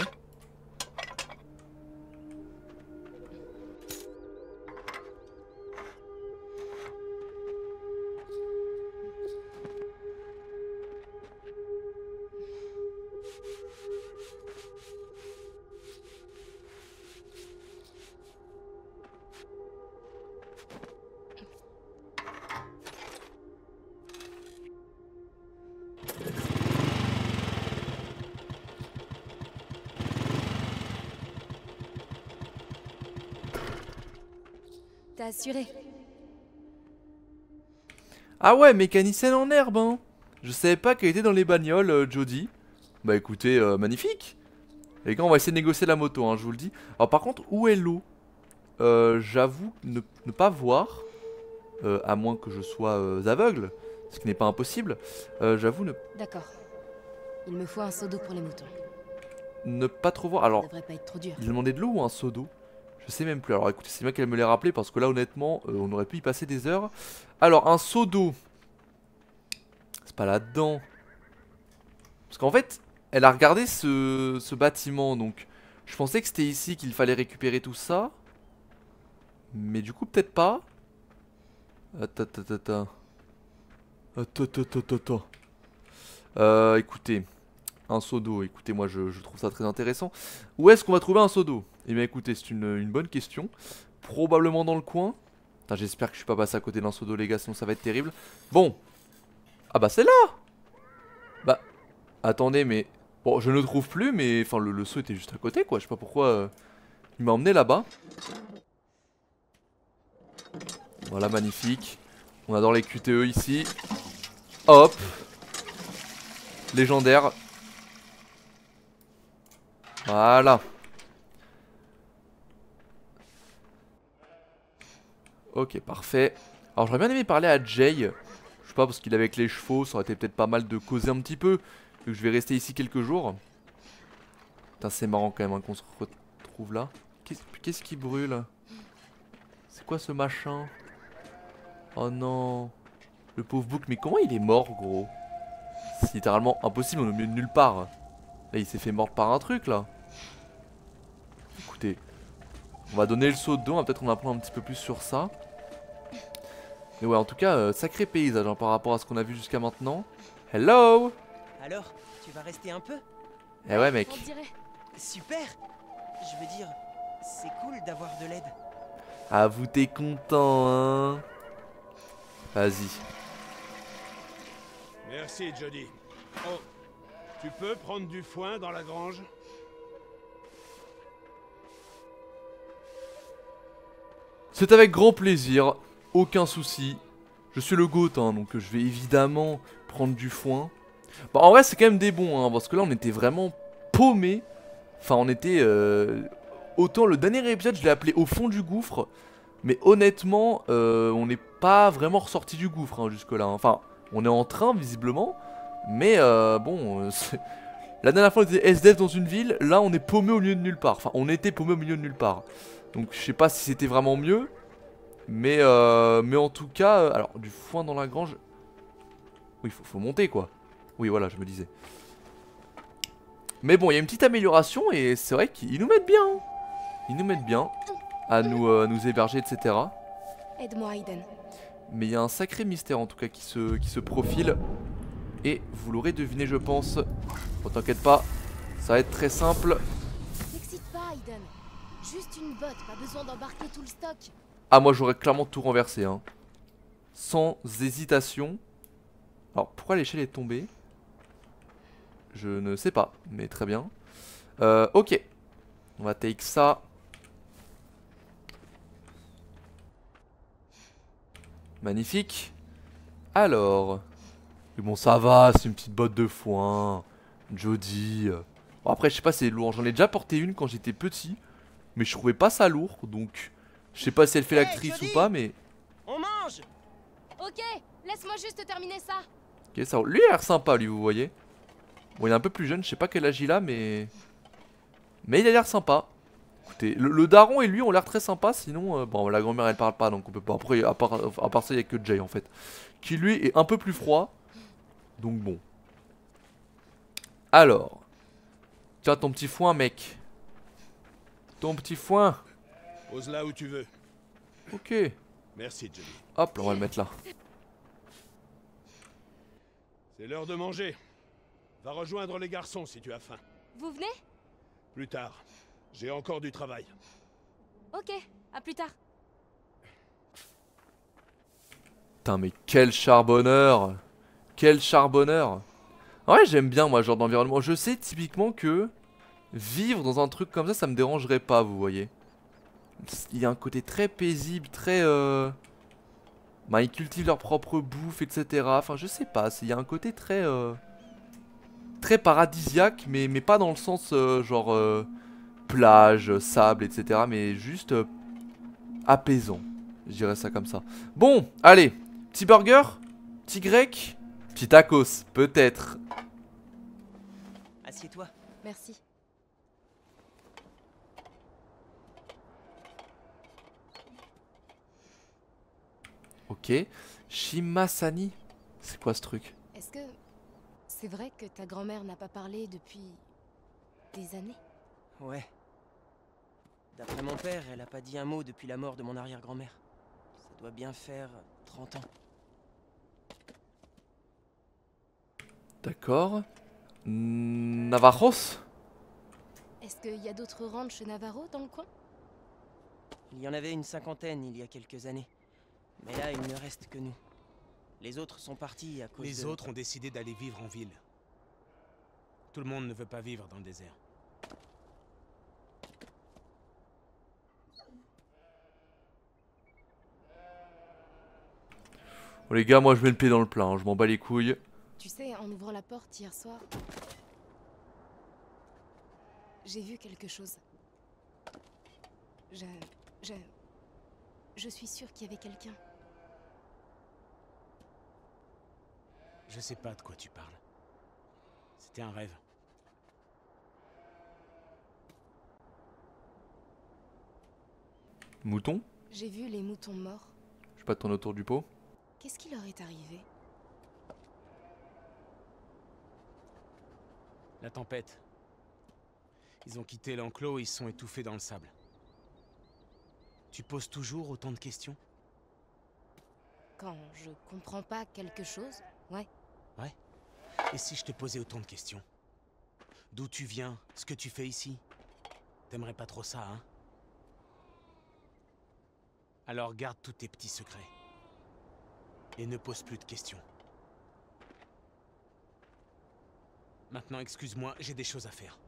T'as assuré. Ah ouais, mécanicienne en herbe, hein. Je savais pas qu'elle était dans les bagnoles, Jody. Bah écoutez, magnifique. Les gars, on va essayer de négocier la moto, hein, je vous le dis. Alors par contre, où est l'eau? J'avoue ne pas voir. À moins que je sois aveugle. Ce qui n'est pas impossible. J'avoue D'accord. Il me faut un seau d'eau pour les moutons. ne pas trop voir. Ça Alors, devrait pas être trop dur. il demandait de l'eau ou un seau d'eau? Je sais même plus. Alors écoutez, c'est bien qu'elle me l'ait rappelé parce que là honnêtement, on aurait pu y passer des heures. Alors un seau d'eau. pas là-dedans. Parce qu'en fait, elle a regardé ce bâtiment, donc je pensais que c'était ici qu'il fallait récupérer tout ça. Mais du coup, peut-être pas. Attends. Écoutez, un seau d'eau. Écoutez, moi je trouve ça très intéressant. Où est-ce qu'on va trouver un seau d'eau? Eh bien écoutez, c'est une bonne question. Probablement dans le coin. J'espère que je suis pas passé à côté d'un seau d'eau les gars, sinon ça va être terrible. Bon. Ah bah c'est là. Bah, attendez mais... Bon, je ne le trouve plus mais... Enfin le seau était juste à côté quoi, je sais pas pourquoi il m'a emmené là-bas. Voilà, magnifique. On adore les QTE ici. Hop. Légendaire. Voilà. Ok, parfait. Alors j'aurais bien aimé parler à Jay. Je sais pas, parce qu'il est avec les chevaux, ça aurait été peut-être pas mal de causer un petit peu. Vu que je vais rester ici quelques jours. Putain, c'est marrant quand même hein, qu'on se retrouve là. Qu'est-ce qui brûle? C'est quoi ce machin? Oh non. Le pauvre bouc, mais comment il est mort gros? C'est littéralement impossible, on est au milieu de nulle part. Là il s'est fait mordre par un truc là. Écoutez, on va donner le saut d'eau, on va peut-être en apprendre un petit peu plus sur ça. Mais ouais, en tout cas, sacré paysage hein, par rapport à ce qu'on a vu jusqu'à maintenant. Hello. Alors, tu vas rester un peu? Eh ouais mec. On dirait. Super! Je veux dire, c'est cool d'avoir de l'aide. Ah vous t'es content hein? Vas-y. Merci, Jody. Oh, tu peux prendre du foin dans la grange? C'est avec grand plaisir, aucun souci. Je suis le GOAT hein, donc je vais évidemment prendre du foin. Bon en vrai c'est quand même des bons hein, parce que là on était vraiment paumés. Enfin on était... Autant le dernier épisode je l'ai appelé au fond du gouffre. Mais honnêtement on n'est pas vraiment ressorti du gouffre hein, jusque là hein. Enfin on est en train visiblement. Mais bon... La dernière fois on était SDF dans une ville. Là on est paumé au milieu de nulle part. Enfin on était paumé au milieu de nulle part. Donc je sais pas si c'était vraiment mieux. Mais en tout cas... alors du foin dans la grange... Oui faut monter quoi. Oui voilà je me disais. Mais bon il y a une petite amélioration et c'est vrai qu'ils nous mettent bien. Ils nous mettent bien à nous héberger etc. Aide-moi, Aiden. Mais il y a un sacré mystère en tout cas qui se profile. Et vous l'aurez deviné je pense. Bon t'inquiète pas, ça va être très simple. T'excite pas, Aiden. Juste une botte, pas besoin d'embarquer tout le stock. Ah moi j'aurais clairement tout renversé hein. Sans hésitation. Alors pourquoi l'échelle est tombée? Je ne sais pas, mais très bien. Ok. On va take ça. Magnifique. Alors. Mais bon ça va, c'est une petite botte de foin. Jody. Bon, après je sais pas c'est lourd. J'en ai déjà porté une quand j'étais petit. Mais je trouvais pas ça lourd. Donc je sais pas si elle fait l'actrice ou pas mais... On mange! Ok, laisse-moi juste terminer ça. Ok ça... Lui il a l'air sympa lui vous voyez. Bon il est un peu plus jeune, je sais pas quel âge il a mais... Mais il a l'air sympa. Écoutez, le daron et lui ont l'air très sympas. Sinon, bon la grand-mère elle parle pas donc on peut pas. Après à part ça il y a que Jay en fait. Qui lui est un peu plus froid. Donc bon. Alors. Tiens ton petit foin mec. Ton petit foin. Pose là où tu veux. Ok. Merci, Jody. Hop là on va le mettre là. C'est l'heure de manger. Va rejoindre les garçons si tu as faim. Vous venez? Plus tard. J'ai encore du travail. Ok, à plus tard. Putain mais quel charbonneur. Quel charbonneur. Ouais j'aime bien moi ce genre d'environnement. Je sais typiquement que vivre dans un truc comme ça me dérangerait pas vous voyez. Il y a un côté très paisible, très bah ils cultivent leur propre bouffe etc. Enfin je sais pas, il y a un côté très très paradisiaque mais pas dans le sens genre plage, sable etc. Mais juste apaisant. Je dirais ça comme ça. Bon allez, petit burger, petit grec, petit tacos peut-être. Assieds-toi. Merci. Ok. Shimasani. C'est quoi ce truc? Est-ce que C'est vrai que ta grand-mère n'a pas parlé depuis... des années? Ouais. D'après mon père, elle a pas dit un mot depuis la mort de mon arrière-grand-mère. Ça doit bien faire 30 ans. D'accord. Navajos? Est-ce qu'il y a d'autres ranchs Navarro dans le coin? Il y en avait une cinquantaine il y a quelques années. Mais là, il ne reste que nous. Les autres sont partis à cause Les de... autres ont décidé d'aller vivre en ville. Tout le monde ne veut pas vivre dans le désert. Bon, les gars, moi je mets le pied dans le plat, hein, je m'en bats les couilles. Tu sais, en ouvrant la porte hier soir... j'ai vu quelque chose. Je suis sûre qu'il y avait quelqu'un. Je sais pas de quoi tu parles. C'était un rêve. Mouton? J'ai vu les moutons morts. Je vais pas tourner autour du pot. Qu'est-ce qui leur est arrivé? La tempête. Ils ont quitté l'enclos et ils se sont étouffés dans le sable. Tu poses toujours autant de questions? Quand je comprends pas quelque chose, ouais. Ouais. Et si je te posais autant de questions? D'où tu viens? Ce que tu fais ici? T'aimerais pas trop ça, hein? Alors garde tous tes petits secrets. Et ne pose plus de questions. Maintenant, excuse-moi, j'ai des choses à faire.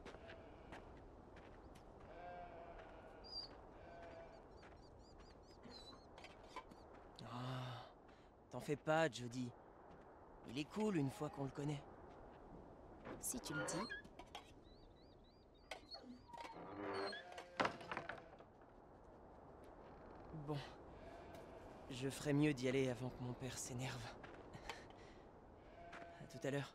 Ah, t'en fais pas, Jody. Il est cool une fois qu'on le connaît. Si tu le dis. Bon. Je ferais mieux d'y aller avant que mon père s'énerve. À tout à l'heure.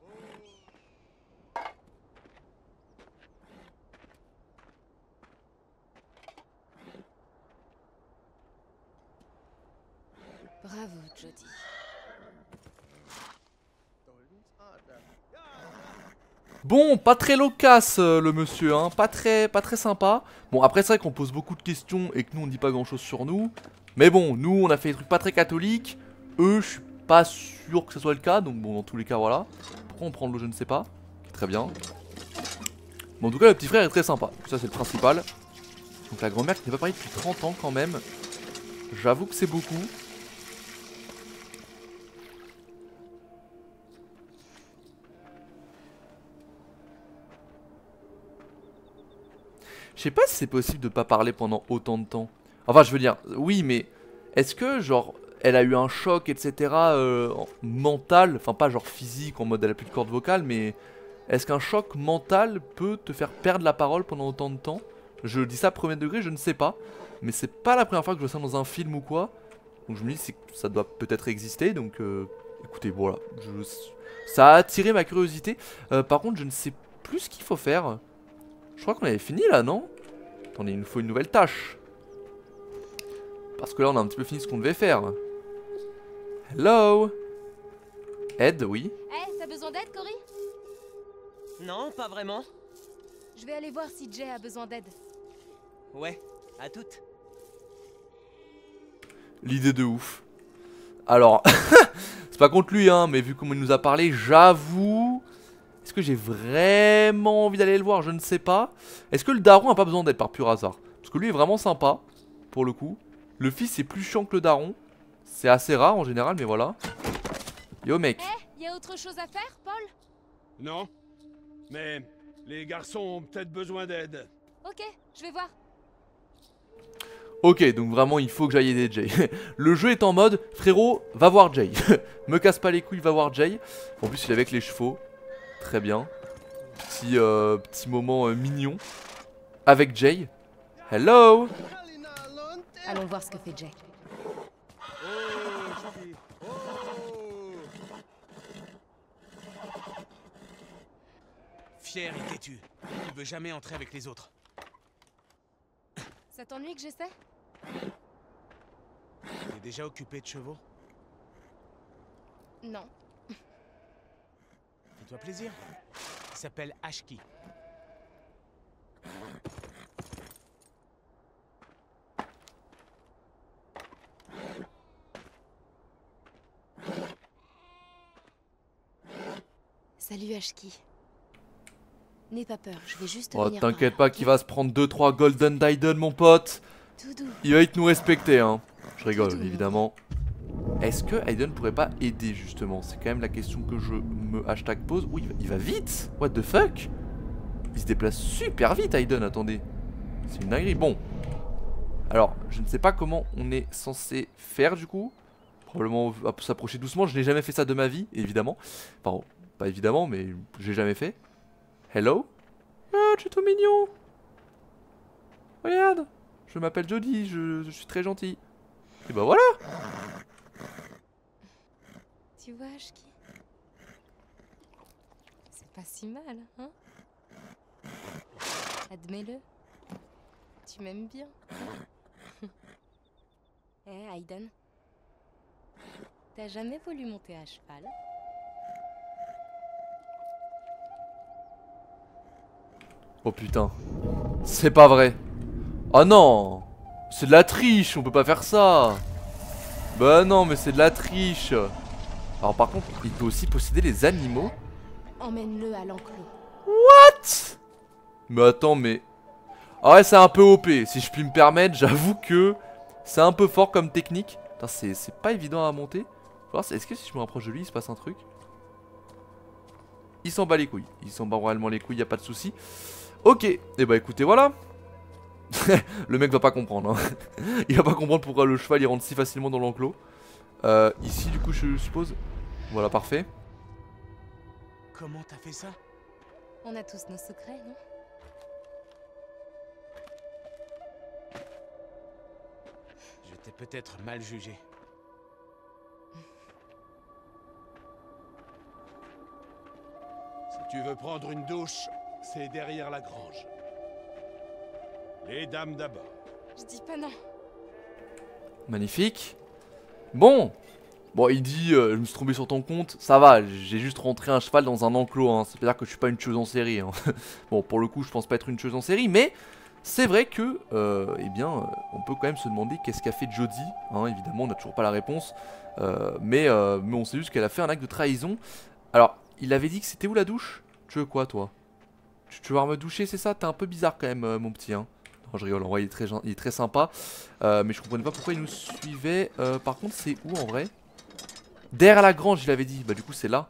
Bravo, Jody. Bon, pas très loquace le monsieur, hein, pas très sympa. Bon, après c'est vrai qu'on pose beaucoup de questions et que nous on dit pas grand chose sur nous. Mais bon, nous on a fait des trucs pas très catholiques. Eux, je suis pas sûr que ce soit le cas, donc bon, dans tous les cas, voilà. Pourquoi on prend de l'eau, je ne sais pas. Très bien. Bon, en tout cas, le petit frère est très sympa, ça c'est le principal. Donc la grand-mère qui n'est pas parlé depuis 30 ans quand même. J'avoue que c'est beaucoup. Je sais pas si c'est possible de pas parler pendant autant de temps. Enfin, je veux dire, oui, mais est-ce que, genre, elle a eu un choc, etc., mental, enfin pas genre physique, en mode elle a plus de corde vocale, mais est-ce qu'un choc mental peut te faire perdre la parole pendant autant de temps? Je dis ça premier degré, je ne sais pas, mais c'est pas la première fois que je vois ça dans un film ou quoi. Donc je me dis que ça doit peut-être exister, donc écoutez, voilà, ça a attiré ma curiosité. Par contre, je ne sais plus ce qu'il faut faire. Je crois qu'on avait fini là, non? Attendez, il nous faut une nouvelle tâche. Parce que là, on a un petit peu fini ce qu'on devait faire. Hello? Ed, oui. Hé, t'as besoin d'aide, Cory? Non, pas vraiment. Je vais aller voir si Jay a besoin d'aide. Ouais, à toutes. L'idée de ouf. Alors, c'est pas contre lui, hein, mais vu comment il nous a parlé, j'avoue... Est-ce que j'ai vraiment envie d'aller le voir? Je ne sais pas. Est-ce que le daron a pas besoin d'aide par pur hasard? Parce que lui est vraiment sympa, pour le coup. Le fils est plus chiant que le daron. C'est assez rare en général, mais voilà. Yo mec. Hé, y a autre chose à faire, Paul? Non, mais les garçons ont peut-être besoin d'aide. Ok, je vais voir. Ok, donc vraiment il faut que j'aille aider Jay. Le jeu est en mode, frérot, va voir Jay. Me casse pas les couilles, va voir Jay. En plus il est avec les chevaux. Très bien. Petit moment mignon. Avec Jay. Hello. Allons voir ce que fait Jay. Fier et têtu. Il veut jamais entrer avec les autres. Ça t'ennuie que j'essaie? T'es déjà occupé de chevaux? Non. Fais-toi plaisir. Il s'appelle Ashki. Salut Ashki. N'aie pas peur, je vais juste Oh, venir par t'inquiète là, pas ok? qu'il va se prendre 2-3 Golden Didon, mon pote. Tout doux. Il va y te nous respecter, hein. Je rigole, Tout doux. évidemment. Est-ce que Aiden pourrait pas aider, justement? C'est quand même la question que je me hashtag pose. Oui, il va vite. What the fuck? Il se déplace super vite, Aiden, attendez. C'est une dinguerie. Bon. Alors, je ne sais pas comment on est censé faire, du coup. Probablement s'approcher doucement. Je n'ai jamais fait ça de ma vie, évidemment. Enfin, pas évidemment, mais j'ai jamais fait. Hello? Ah, tu es tout mignon. Regarde. Je m'appelle Jody, je suis très gentil. Et bah voilà. Tu vois, Ashki? C'est pas si mal, hein? Admets-le. Tu m'aimes bien. Eh, Aiden? T'as jamais voulu monter à cheval? Oh putain. C'est pas vrai. Oh non. C'est de la triche, on peut pas faire ça. Bah non, mais c'est de la triche. Alors par contre, il peut aussi posséder les animaux. Emmène-le à l'enclos. What? Mais attends, mais... Ah ouais, c'est un peu OP, si je puis me permettre. J'avoue que c'est un peu fort comme technique. Putain, c'est pas évident à monter. Est-ce que si je me rapproche de lui, il se passe un truc? Il s'en bat les couilles. Il s'en bat réellement les couilles, y a pas de souci. Ok, et bah écoutez, voilà. Le mec va pas comprendre, hein. Il va pas comprendre pourquoi le cheval il rentre si facilement dans l'enclos. Ici, du coup, je suppose. Voilà, parfait. Comment t'as fait ça? On a tous nos secrets, non? Je t'ai peut-être mal jugé. Si tu veux prendre une douche, c'est derrière la grange. Les dames d'abord. Je dis pas non. Magnifique. Bon. Bon, il dit, je me suis trompé sur ton compte. Ça va, j'ai juste rentré un cheval dans un enclos, hein. C'est-à-dire que je suis pas une tueuse en série, hein. Bon, pour le coup, je pense pas être une tueuse en série, mais c'est vrai que, eh bien, on peut quand même se demander qu'est-ce qu'a fait Jody, hein. Évidemment, on n'a toujours pas la réponse. Mais on sait juste qu'elle a fait un acte de trahison. Alors, il avait dit que c'était où la douche? Tu veux quoi, toi? Tu veux me doucher, c'est ça? T'es un peu bizarre quand même, mon petit, hein. Non, je rigole, en vrai, il est très sympa. Mais je comprenais pas pourquoi il nous suivait. Par contre, c'est où en vrai? Derrière la grange, il avait dit. Bah, du coup, c'est là.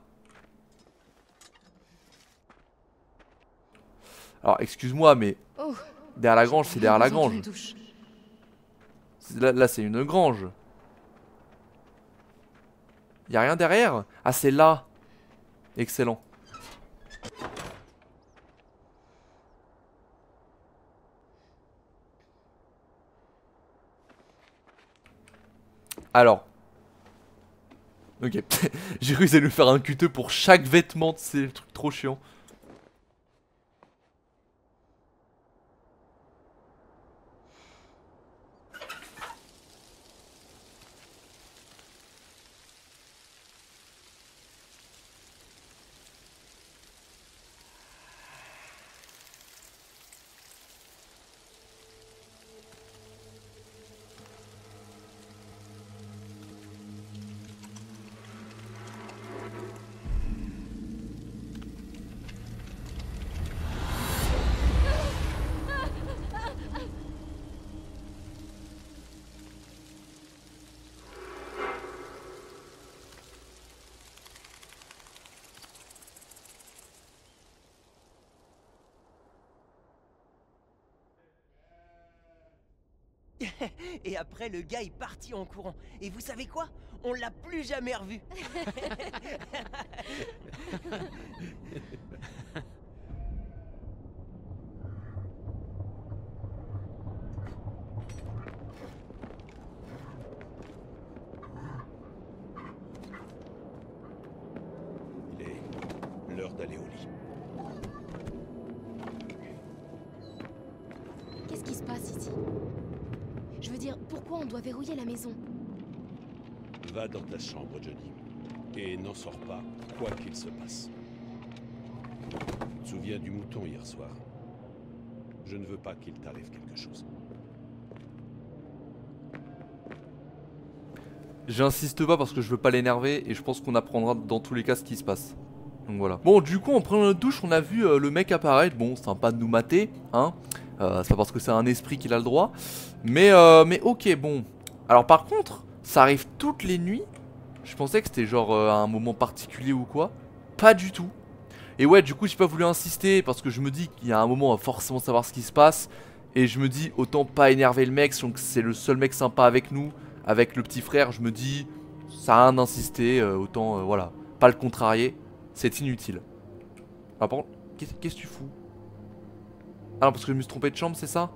Alors, excuse-moi, mais Oh, derrière la grange, c'est derrière la besoin grange. d'une douche. Là, c'est une grange. Y a rien derrière? Ah, c'est là. Excellent. Alors. Ok. J'ai réussi à lui faire un cuteux pour chaque vêtement, c'est le truc trop chiant. Et après, le gars est parti en courant. Et vous savez quoi? On l'a plus jamais revu. Il est l'heure d'aller au lit. Qu'est-ce qui se passe ici? Je veux dire, pourquoi on doit verrouiller la maison? Va dans ta chambre, Johnny. Et n'en sors pas, quoi qu'il se passe. souviens du mouton hier soir. Je ne veux pas qu'il t'arrive quelque chose. J'insiste pas parce que je veux pas l'énerver et je pense qu'on apprendra dans tous les cas ce qui se passe. Donc voilà. Bon, du coup, en prenant notre douche, on a vu le mec apparaître. Bon, sympa de nous mater, hein. C'est pas parce que c'est un esprit qu'il a le droit. Mais ok, bon. Alors par contre, ça arrive toutes les nuits. Je pensais que c'était genre à un moment particulier ou quoi. Pas du tout. Et ouais, du coup, j'ai pas voulu insister parce que je me dis qu'il y a un moment, on va forcément savoir ce qui se passe. Et je me dis, autant pas énerver le mec, donc c'est le seul mec sympa avec nous. Avec le petit frère, je me dis, ça a rien d'insister, autant, voilà, pas le contrarier. C'est inutile. Ah, par contre, qu'est-ce que tu fous? Ah non, parce que je me suis trompé de chambre, c'est ça?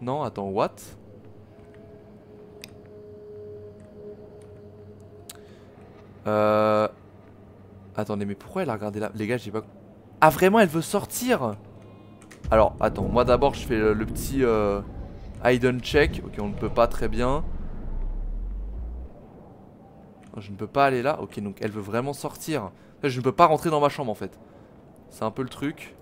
Non, attends, what? Attendez, mais pourquoi elle a regardé là? Les gars, j'ai pas... Ah, vraiment, elle veut sortir? Alors, attends, moi d'abord, je fais le petit hidden check. Ok, on ne peut pas, très bien. Je ne peux pas aller là. Ok, donc elle veut vraiment sortir. Je ne peux pas rentrer dans ma chambre en fait. C'est un peu le truc.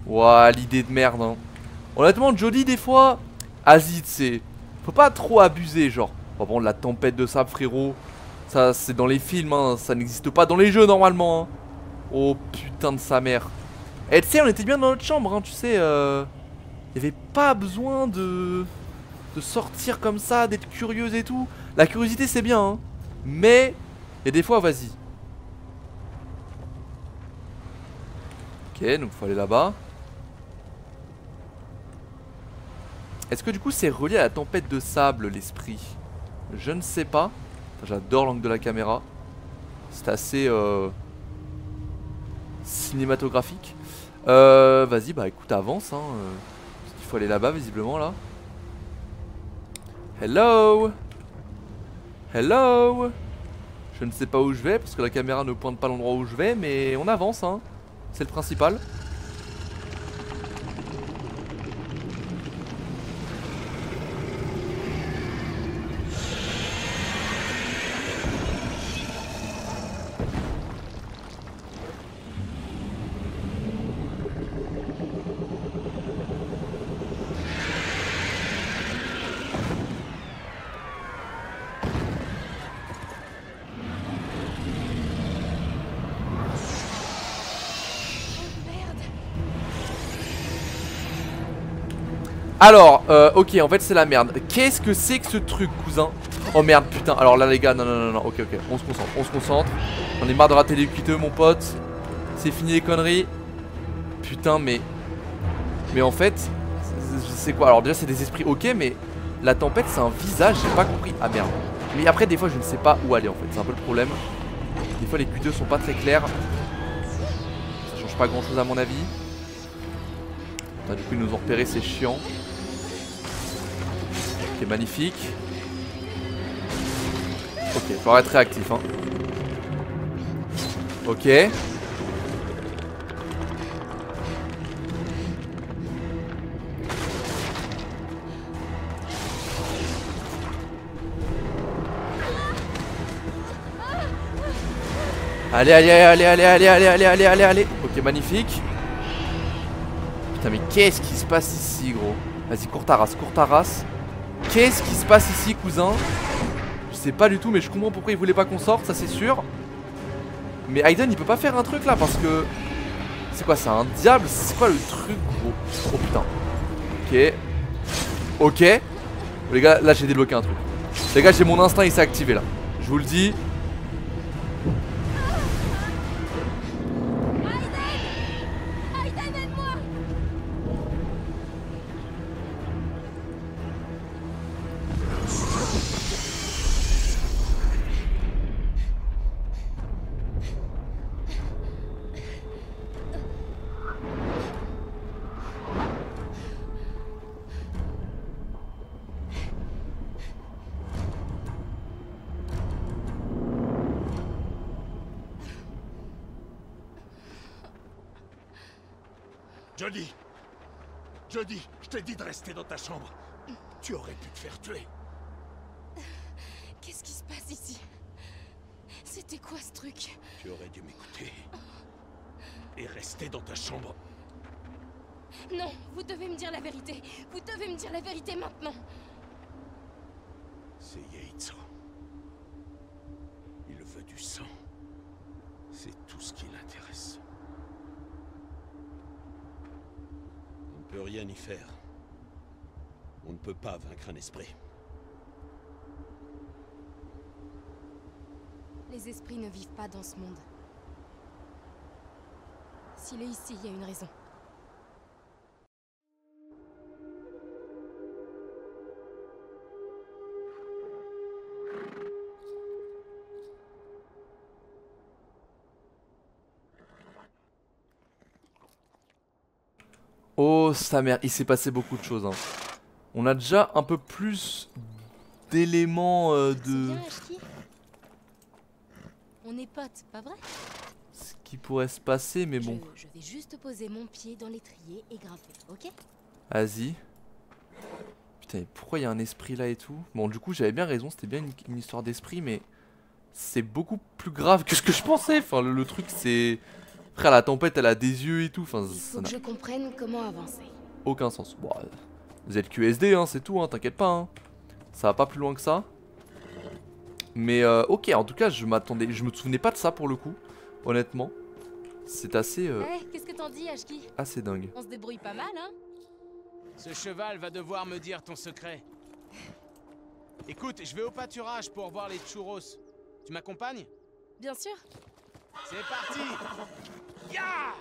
Ouah, l'idée de merde, hein. Honnêtement, Jodie, des fois, Asie, c'est... Faut pas trop abuser, genre. Bon, la tempête de sable, frérot. Ça, c'est dans les films, hein. Ça n'existe pas dans les jeux, normalement, hein. Oh, putain de sa mère. Et tu sais, on était bien dans notre chambre, hein, tu sais. Y avait pas besoin de sortir comme ça, d'être curieuse et tout. La curiosité, c'est bien, hein. Mais, y a des fois, vas-y. Ok, donc faut aller là-bas. Est-ce que du coup c'est relié à la tempête de sable, l'esprit? Je ne sais pas. J'adore l'angle de la caméra. C'est assez cinématographique. Vas-y, bah écoute, avance, hein. Il faut aller là-bas, visiblement, là. Hello. Hello. Je ne sais pas où je vais, parce que la caméra ne pointe pas l'endroit où je vais, mais on avance, hein. C'est le principal. Alors, ok, en fait c'est la merde. Qu'est-ce que c'est que ce truc, cousin? Oh merde, putain. Alors là les gars, non, non, non, non, ok, ok. On se concentre, on se concentre. J'en ai marre de rater les cuiteux, mon pote. C'est fini les conneries. Putain, mais en fait, c'est quoi? Alors déjà c'est des esprits, ok, mais la tempête c'est un visage, j'ai pas compris. Ah merde. Mais après des fois je ne sais pas où aller en fait, c'est un peu le problème. Des fois les cuiteux sont pas très clairs. Ça change pas grand chose à mon avis. Putain, du coup ils nous ont repéré, c'est chiant. Ok, magnifique. Ok, il faut être réactif, hein. Ok. Allez, allez, allez, allez, allez, allez, allez, allez, allez, allez. Ok, magnifique. Putain, mais qu'est-ce qui se passe ici, gros? Vas-y, cours ta race, cours ta race. Qu'est-ce qui se passe ici, cousin? Je sais pas du tout, mais je comprends pourquoi il voulait pas qu'on sorte, ça c'est sûr. Mais Aiden, il peut pas faire un truc là parce que... C'est quoi, c'est un diable? C'est quoi le truc, gros? Oh putain. Ok. Ok. Les gars, là j'ai débloqué un truc. Les gars, j'ai mon instinct, il s'est activé là. Je vous le dis. Jodie! Jodie, je t'ai dit de rester dans ta chambre. Tu aurais pu te faire tuer. Qu'est-ce qui se passe ici? C'était quoi ce truc? Tu aurais dû m'écouter. Et rester dans ta chambre. Non, vous devez me dire la vérité. Vous devez me dire la vérité maintenant. C'est Yaitso. Il veut du sang. C'est tout ce qui l'intéresse. On ne peut rien y faire. On ne peut pas vaincre un esprit. Les esprits ne vivent pas dans ce monde. S'il est ici, il y a une raison. Oh sa mère, il s'est passé beaucoup de choses. Hein. On a déjà un peu plus d'éléments C'est de... bien, Ashki. On est potes, pas vrai? ce qui pourrait se passer, mais bon. Je vais juste poser mon pied dans l'étrier et grimper, ok? Vas-y. Putain, mais pourquoi il y a un esprit là et tout? Bon, du coup, j'avais bien raison, c'était bien une histoire d'esprit, mais c'est beaucoup plus grave que ce que je pensais. Enfin, le truc, c'est... Frère, la tempête, elle a des yeux et tout. Enfin, Il ça faut n'a que je comprenne comment avancer. aucun sens. Bon, ZQSD, hein, c'est tout, hein, t'inquiète pas. Hein. Ça va pas plus loin que ça. Mais ok, en tout cas, je me souvenais pas de ça pour le coup, honnêtement. C'est assez, Eh, qu'est-ce que t'en dis, Ashki? assez dingue. On se débrouille pas mal, hein? Ce cheval va devoir me dire ton secret. Écoute, je vais au pâturage pour voir les churros. Tu m'accompagnes? Bien sûr. C'est parti. Ya!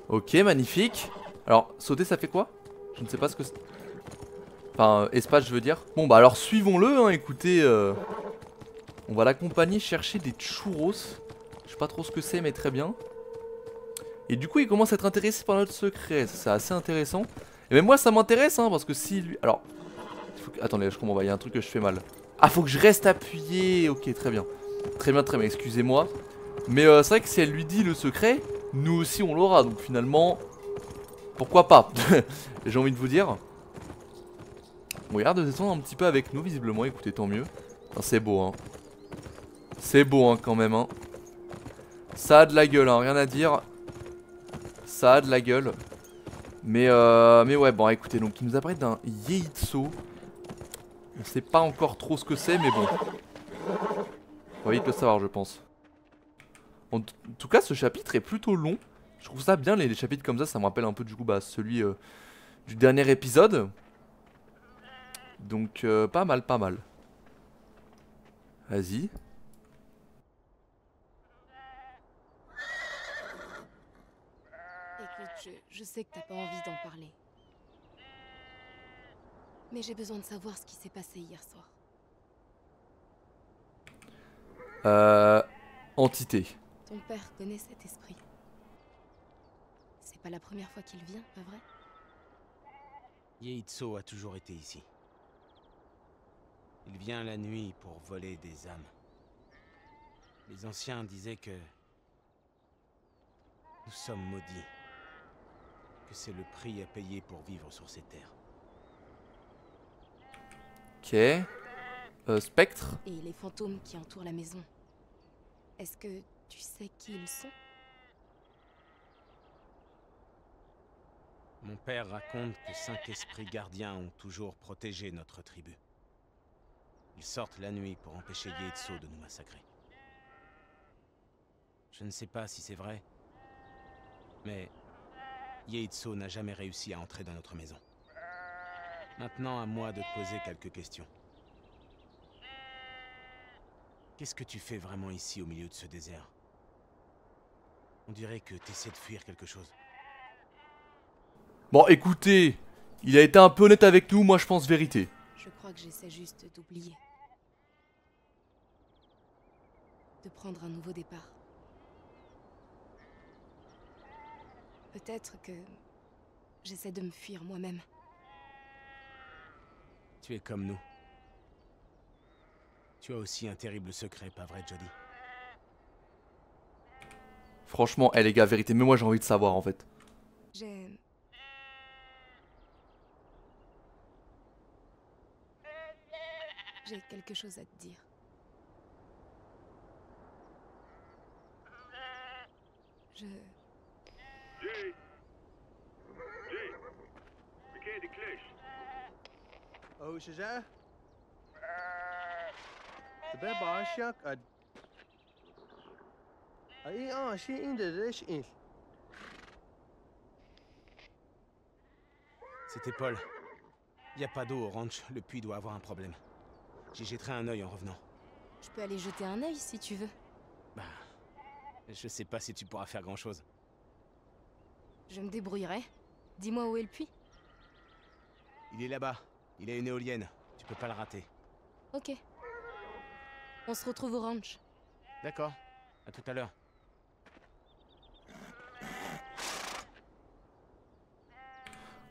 Ok, magnifique. Alors, sauter, ça fait quoi? Je ne sais pas ce que c'est. Enfin, espace, je veux dire. Bon, bah alors, suivons-le, hein, écoutez. On va l'accompagner chercher des churros. Je sais pas trop ce que c'est, mais très bien. Et du coup, il commence à être intéressé par notre secret. C'est assez intéressant. Et même moi, ça m'intéresse, hein, parce que si lui... Alors, attendez, je comprends pas, il y a un truc que je fais mal. Ah, faut que je reste appuyé. Ok, très bien. Très bien, très bien, excusez-moi. Mais c'est vrai que si elle lui dit le secret, nous aussi on l'aura. Donc finalement, pourquoi pas? J'ai envie de vous dire. Bon, il a l'air de descendre un petit peu avec nous, visiblement. Écoutez, tant mieux. Enfin, c'est beau, hein. C'est beau, hein, quand même, hein. Ça a de la gueule, hein, rien à dire. Ça a de la gueule. Mais ouais, bon, écoutez, donc il nous apparaît d'un Yaitso. On sait pas encore trop ce que c'est, mais bon. On va vite le savoir, je pense. En tout cas, ce chapitre est plutôt long. Je trouve ça bien, les chapitres comme ça me rappelle un peu du coup celui du dernier épisode. Donc pas mal, pas mal. Vas-y. Écoute, je sais que t'as pas envie d'en parler. Mais j'ai besoin de savoir ce qui s'est passé hier soir. Entité. Ton père connaît cet esprit. C'est pas la première fois qu'il vient, pas vrai? Yaitso a toujours été ici. Il vient la nuit pour voler des âmes. Les anciens disaient que nous sommes maudits. Que c'est le prix à payer pour vivre sur ces terres. Ok. Spectre. Et les fantômes qui entourent la maison. Est-ce que tu sais qui ils sont? Mon père raconte que 5 esprits gardiens ont toujours protégé notre tribu. Ils sortent la nuit pour empêcher Yaitso de nous massacrer. Je ne sais pas si c'est vrai, mais Yaitso n'a jamais réussi à entrer dans notre maison. Maintenant, à moi de te poser quelques questions. Qu'est-ce que tu fais vraiment ici au milieu de ce désert? On dirait que tu essaies de fuir quelque chose. Bon, écoutez, il a été un peu honnête avec nous, moi je pense vérité. Je crois que j'essaie juste d'oublier. De prendre un nouveau départ. Peut-être que j'essaie de me fuir moi-même. Tu es comme nous. Tu as aussi un terrible secret, pas vrai, Jodie? Franchement, les gars, vérité, mais moi j'ai envie de savoir en fait. J'ai... J'ai quelque chose à te dire. Je... Jay! Jay! Bekijk de klus. Oh, Shazar? De beba shak ad. Ai shi inde resh in. C'était Paul. Y a pas d'eau au ranch, le puits doit avoir un problème. J'y jetterai un œil en revenant. Je peux aller jeter un œil si tu veux. Bah... Je sais pas si tu pourras faire grand-chose. Je me débrouillerai. Dis-moi où est le puits. Il est là-bas. Il a une éolienne. Tu peux pas le rater. Ok. On se retrouve au ranch. D'accord. À tout à l'heure.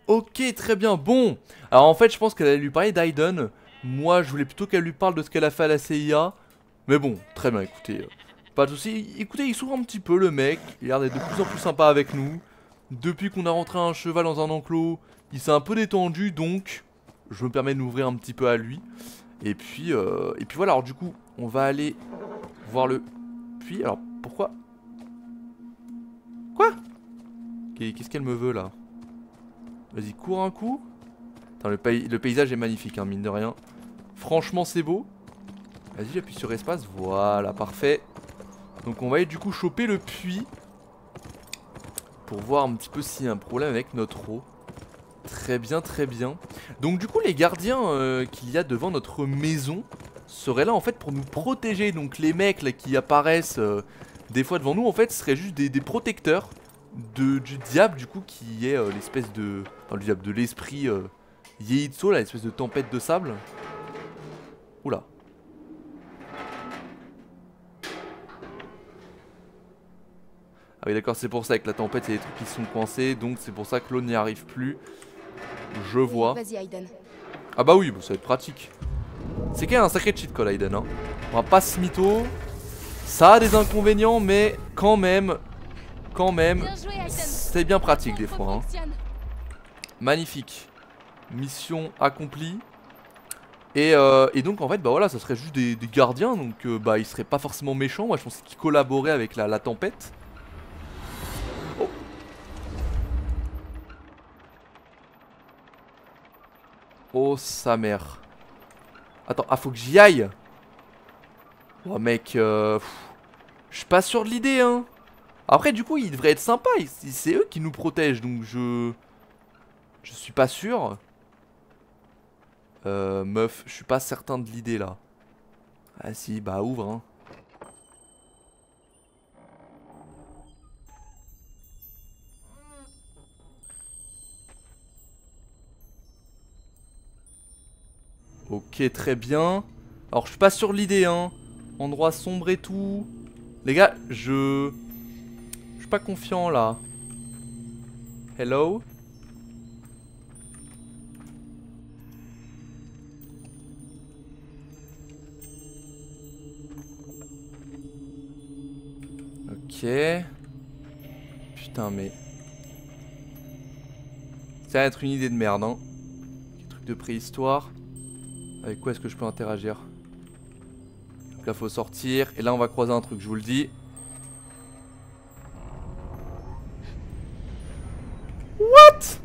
Ok, très bien. Bon, alors en fait, je pense qu'elle allait lui parler d'Aiden. Moi, je voulais plutôt qu'elle lui parle de ce qu'elle a fait à la CIA. Mais bon, très bien, écoutez. Pas de soucis. Écoutez, il s'ouvre un petit peu, le mec. Il a l'air d'être de plus en plus sympa avec nous. Depuis qu'on a rentré un cheval dans un enclos, il s'est un peu détendu, donc je me permets de m'ouvrir un petit peu à lui. Et puis voilà, alors du coup, on va aller voir le puits. Alors, pourquoi? Quoi? Qu'est-ce qu'elle me veut, là? Vas-y, cours un coup. Attends, le paysage est magnifique, hein, mine de rien. Franchement, c'est beau. Vas-y, j'appuie sur espace. Voilà, parfait. Donc, on va aller du coup choper le puits. Pour voir un petit peu s'il y a un problème avec notre eau. Très bien, très bien. Donc, du coup, les gardiens qu'il y a devant notre maison seraient là en fait pour nous protéger. Donc, les mecs là qui apparaissent des fois devant nous, en fait, seraient juste des protecteurs du diable, du coup, qui est l'espèce de. Enfin, du diable, de l'esprit Yeitso, là, l'espèce de tempête de sable. Oula. Ah oui, d'accord, c'est pour ça que la tempête, il y a des trucs qui sont coincés, donc c'est pour ça que l'eau n'y arrive plus. Je vois. Vas-y, Aiden. Ah bah oui, bah ça va être pratique. C'est quand même un sacré cheat code, Aiden, hein. On va pas se mytho. Ça a des inconvénients, mais quand même, c'est bien pratique des fois, hein. Magnifique. Mission accomplie. Et donc en fait, bah voilà, ça serait juste des gardiens, donc bah ils seraient pas forcément méchants. Moi je pensais qu'ils collaboraient avec la tempête. Oh. Oh sa mère. Attends, ah faut que j'y aille. Oh mec, je suis pas sûr de l'idée, hein. Après du coup ils devraient être sympas, c'est eux qui nous protègent, donc je suis pas sûr. Meuf, je suis pas certain de l'idée là. Ah si, bah ouvre, hein. Ok, très bien. Alors je suis pas sûr de l'idée, hein. Endroit sombre et tout. Les gars, je suis pas confiant là. Hello? Ok. Putain, mais. Ça va être une idée de merde, hein. Truc de préhistoire. Avec quoi est-ce que je peux interagir? Donc là, faut sortir. Et là, on va croiser un truc, je vous le dis. What?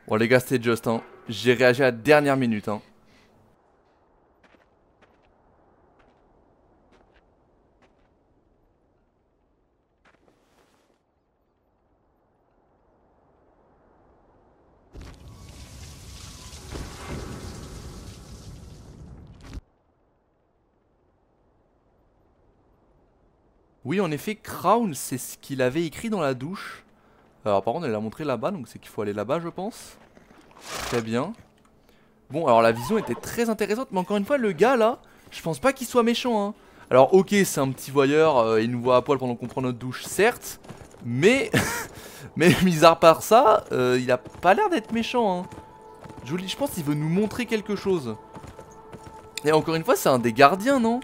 Bon les gars, c'était juste, hein. J'ai réagi à la dernière minute, hein. Oui, en effet, Crown, c'est ce qu'il avait écrit dans la douche. Alors, par contre, elle l'a montré là-bas, donc c'est qu'il faut aller là-bas, je pense. Très bien. Bon, alors la vision était très intéressante, mais encore une fois, le gars là, je pense pas qu'il soit méchant. Hein. Alors, ok, c'est un petit voyeur, il nous voit à poil pendant qu'on prend notre douche, certes, mais, mais mis à part ça, il a pas l'air d'être méchant. Hein. Je pense qu'il veut nous montrer quelque chose. Et encore une fois, c'est un des gardiens, non?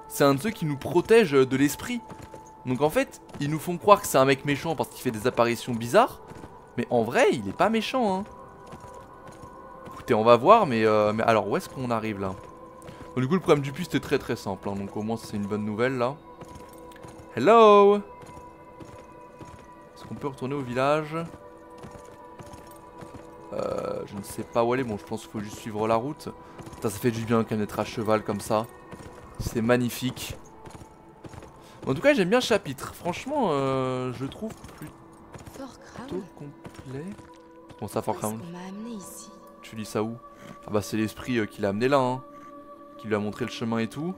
C'est un de ceux qui nous protège de l'esprit. Donc en fait, ils nous font croire que c'est un mec méchant parce qu'il fait des apparitions bizarres. Mais en vrai, il est pas méchant, hein. Écoutez, on va voir, mais alors où est-ce qu'on arrive là? Bon, du coup, le problème du puits c'était très très simple, hein, donc au moins c'est une bonne nouvelle là. Hello! Est-ce qu'on peut retourner au village? Je ne sais pas où aller, bon je pense qu'il faut juste suivre la route. Putain, ça fait du bien quand même d'être à cheval comme ça. C'est magnifique. En tout cas j'aime bien le chapitre. Franchement je le trouve plutôt complet. Bon ça Fort Crown. Tu lis ça où? Ah bah c'est l'esprit qui l'a amené là hein. Qui lui a montré le chemin et tout.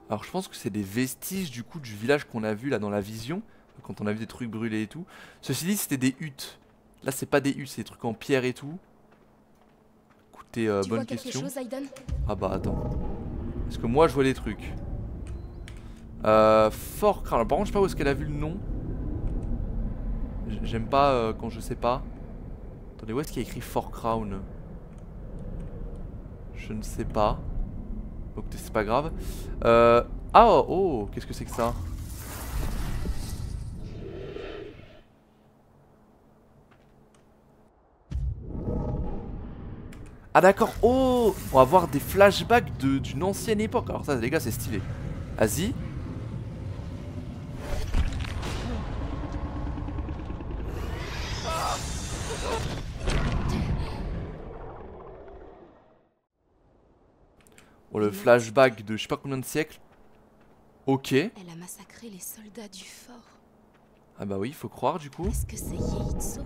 Alors je pense que c'est des vestiges du coup du village qu'on a vu là dans la vision. Quand on a vu des trucs brûlés et tout. Ceci dit c'était des huttes. Là c'est pas des huttes, c'est des trucs en pierre et tout. Écoutez, bonne question. Ah bah attends. Est-ce que moi je vois des trucs? Fort Crown. Par contre je sais pas où est-ce qu'elle a vu le nom. J'aime pas quand je sais pas. Attendez, où est-ce qu'il y a écrit Fort Crown? Je ne sais pas. Donc c'est pas grave. Ah oh, qu'est-ce que c'est que ça? Ah d'accord, oh, on va voir des flashbacks d'une ancienne époque. Alors ça les gars c'est stylé. Vas-y. Oh, le flashback de je sais pas combien de siècles. Ok. Elle a massacré les soldats du fort. Ah bah oui, faut croire du coup. Est-ce que c'est Yeitso?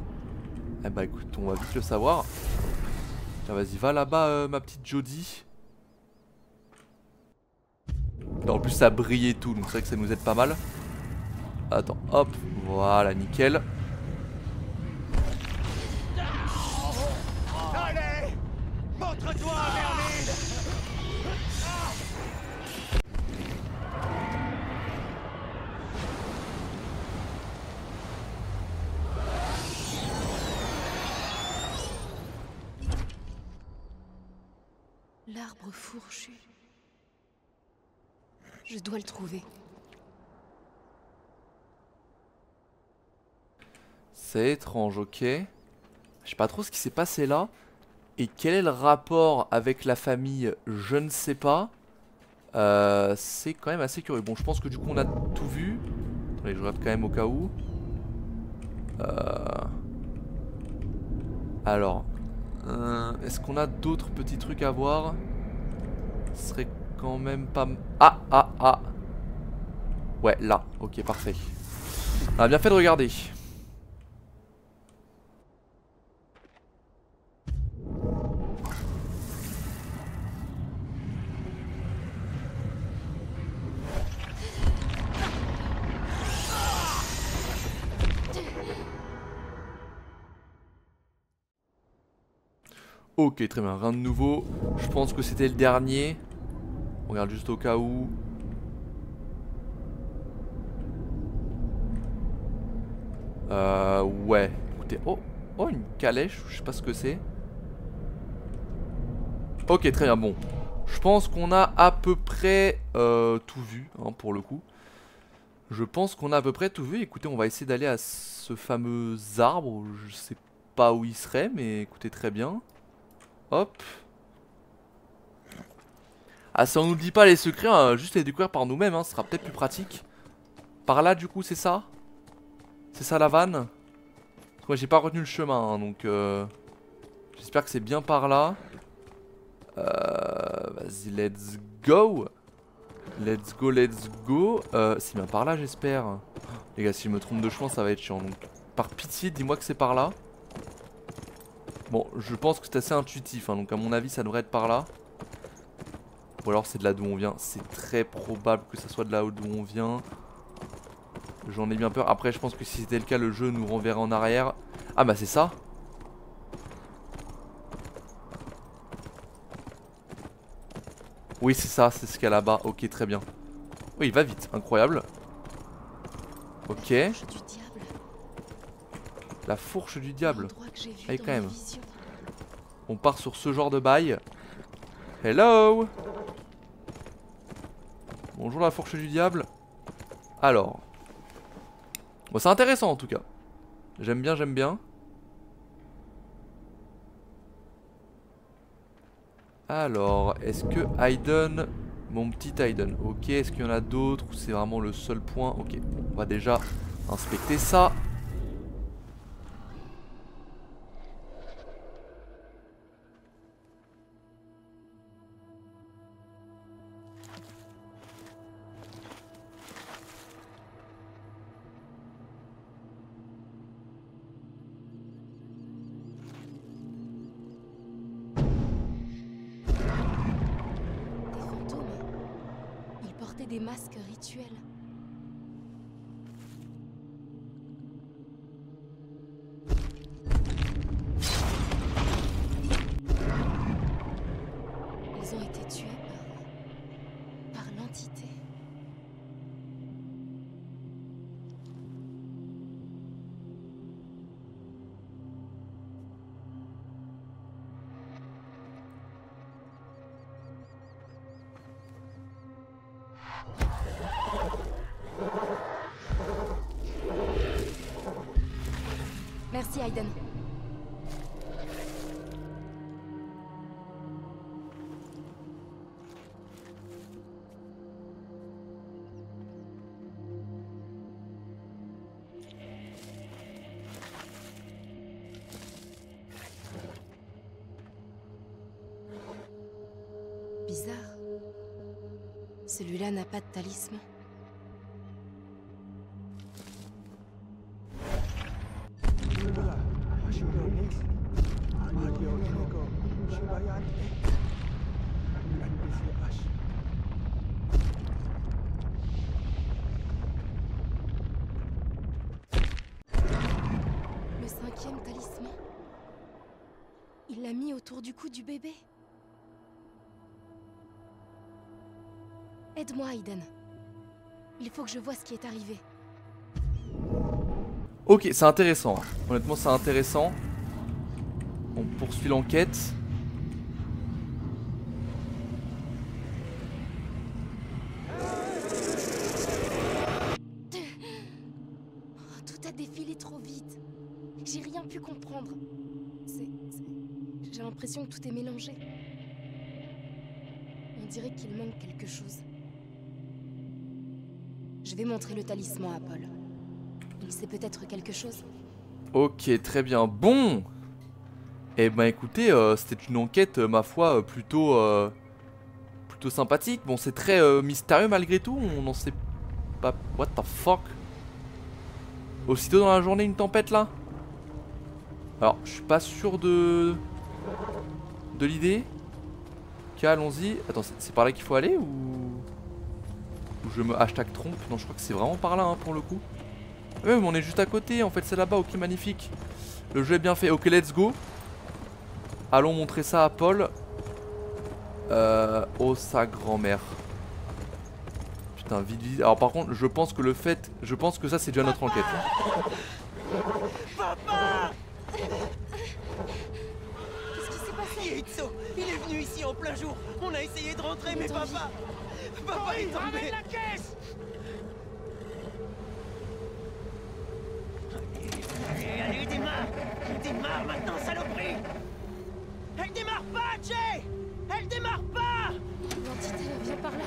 Ah bah écoute, on va vite le savoir. Tiens, vas-y, va là-bas, ma petite Jodie. En plus, ça brille et tout, donc c'est vrai que ça nous aide pas mal. Attends, hop, voilà, nickel. Allez! Montre-toi, Merlin! L'arbre fourchu. Je dois le trouver. C'est étrange, ok. Je sais pas trop ce qui s'est passé là. Et quel est le rapport avec la famille, je ne sais pas. C'est quand même assez curieux. Bon, je pense que du coup on a tout vu. Attendez, je regarde quand même au cas où. Alors, est-ce qu'on a d'autres petits trucs à voir? Ce serait quand même pas... Ah. Ouais, là. Ok, parfait. On a bien fait de regarder. Ok, très bien, rien de nouveau. Je pense que c'était le dernier. On regarde juste au cas où. Ouais. Écoutez, oh, une calèche, je sais pas ce que c'est. Ok, très bien, bon. Je pense qu'on a à peu près tout vu, hein, pour le coup. Je pense qu'on a à peu près tout vu. Écoutez, on va essayer d'aller à ce fameux arbre. Je sais pas où il serait, mais écoutez, très bien. Hop. Ah, si on nous dit pas les secrets, hein, juste les découvrir par nous-mêmes, hein, ce sera peut-être plus pratique. Par là, du coup, c'est ça? C'est ça la vanne? Parce que moi, j'ai pas retenu le chemin, hein, donc j'espère que c'est bien par là. Vas-y, let's go. Let's go. C'est bien par là, j'espère. Les gars, si je me trompe de chemin, ça va être chiant. Donc, par pitié, dis-moi que c'est par là. Bon, je pense que c'est assez intuitif, hein, donc à mon avis ça devrait être par là. Ou alors c'est de là d'où on vient. C'est très probable que ça soit de là d'où on vient. J'en ai bien peur. Après je pense que si c'était le cas, le jeu nous renverrait en arrière. Ah bah c'est ça. Oui c'est ça, c'est ce qu'il y a là-bas. Ok, très bien. Oui, il va vite, incroyable. Ok. La fourche du diable. Allez quand même. On part sur ce genre de bail. Hello. Bonjour la fourche du diable. Alors. Bon, c'est intéressant en tout cas. J'aime bien, j'aime bien. Alors, est-ce que Hayden... Mon petit Hayden, ok, est-ce qu'il y en a d'autres ou c'est vraiment le seul point? Ok, bon, on va déjà inspecter ça. Des masques rituels. Ils ont été tués par l'entité. Merci, Hayden. Bizarre. Celui-là n'a pas de talisman. Le 5e talisman. Il l'a mis autour du cou du bébé. Aide-moi, Hayden. Il faut que je vois ce qui est arrivé. Ok, c'est intéressant. Honnêtement, c'est intéressant. On poursuit l'enquête. Tout a défilé trop vite. J'ai rien pu comprendre. J'ai l'impression que tout est mélangé. On dirait qu'il manque quelque chose. Je vais montrer le talisman à Paul. Il sait peut-être quelque chose. Ok, très bien. Bon. Eh ben écoutez, c'était une enquête, ma foi, plutôt sympathique. Bon, c'est très mystérieux malgré tout. On n'en sait pas... What the fuck? Aussitôt dans la journée, une tempête là? Alors, je suis pas sûr de l'idée. Ok, allons-y. Attends, c'est par là qu'il faut aller ou je me hashtag trompe? Non, je crois que c'est vraiment par là, hein, pour le coup. Ouais, mais on est juste à côté, en fait, c'est là-bas. Ok, magnifique. Le jeu est bien fait. Ok, let's go. Allons montrer ça à Paul. Oh, sa grand-mère. Putain, vite, vite. Alors, par contre, je pense que le fait... Je pense que ça, c'est déjà notre enquête. Papa! Qu'est-ce qui s'est passé? Itzo, il est venu ici en plein jour. On a essayé de rentrer, mais papa... Papa est tombé. Ramène la caisse! Allez, démarre! Démarre maintenant, saloperie! Elle démarre pas, Jay! Elle démarre pas! L'entité vient par là.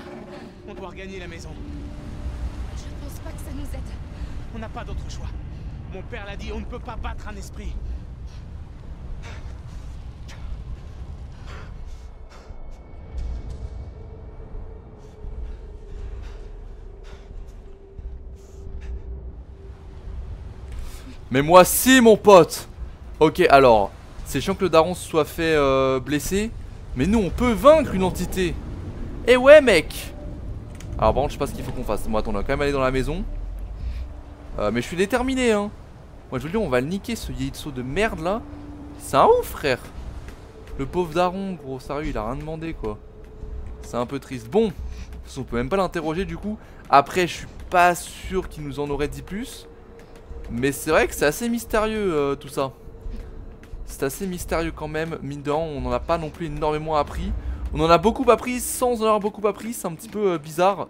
On doit regagner la maison. Je pense pas que ça nous aide. On n'a pas d'autre choix. Mon père l'a dit, on ne peut pas battre un esprit. Mais moi si, mon pote. Ok, alors C'est chiant que le daron se soit fait blesser. Mais nous on peut vaincre une entité. Eh ouais mec. Alors par contre je sais pas ce qu'il faut qu'on fasse. Bon attends, on va quand même aller dans la maison. Mais je suis déterminé hein. Moi je vous le dis, on va le niquer ce Yeitso de merde là. C'est un ouf frère. Le pauvre daron gros, sérieux il a rien demandé quoi. C'est un peu triste. Bon, de toute façon on peut même pas l'interroger du coup. Après je suis pas sûr qu'il nous en aurait dit plus. Mais c'est vrai que c'est assez mystérieux tout ça. C'est assez mystérieux quand même. Mine de rien, on n'en a pas non plus énormément appris. On en a beaucoup appris sans en avoir beaucoup appris. C'est un petit peu bizarre.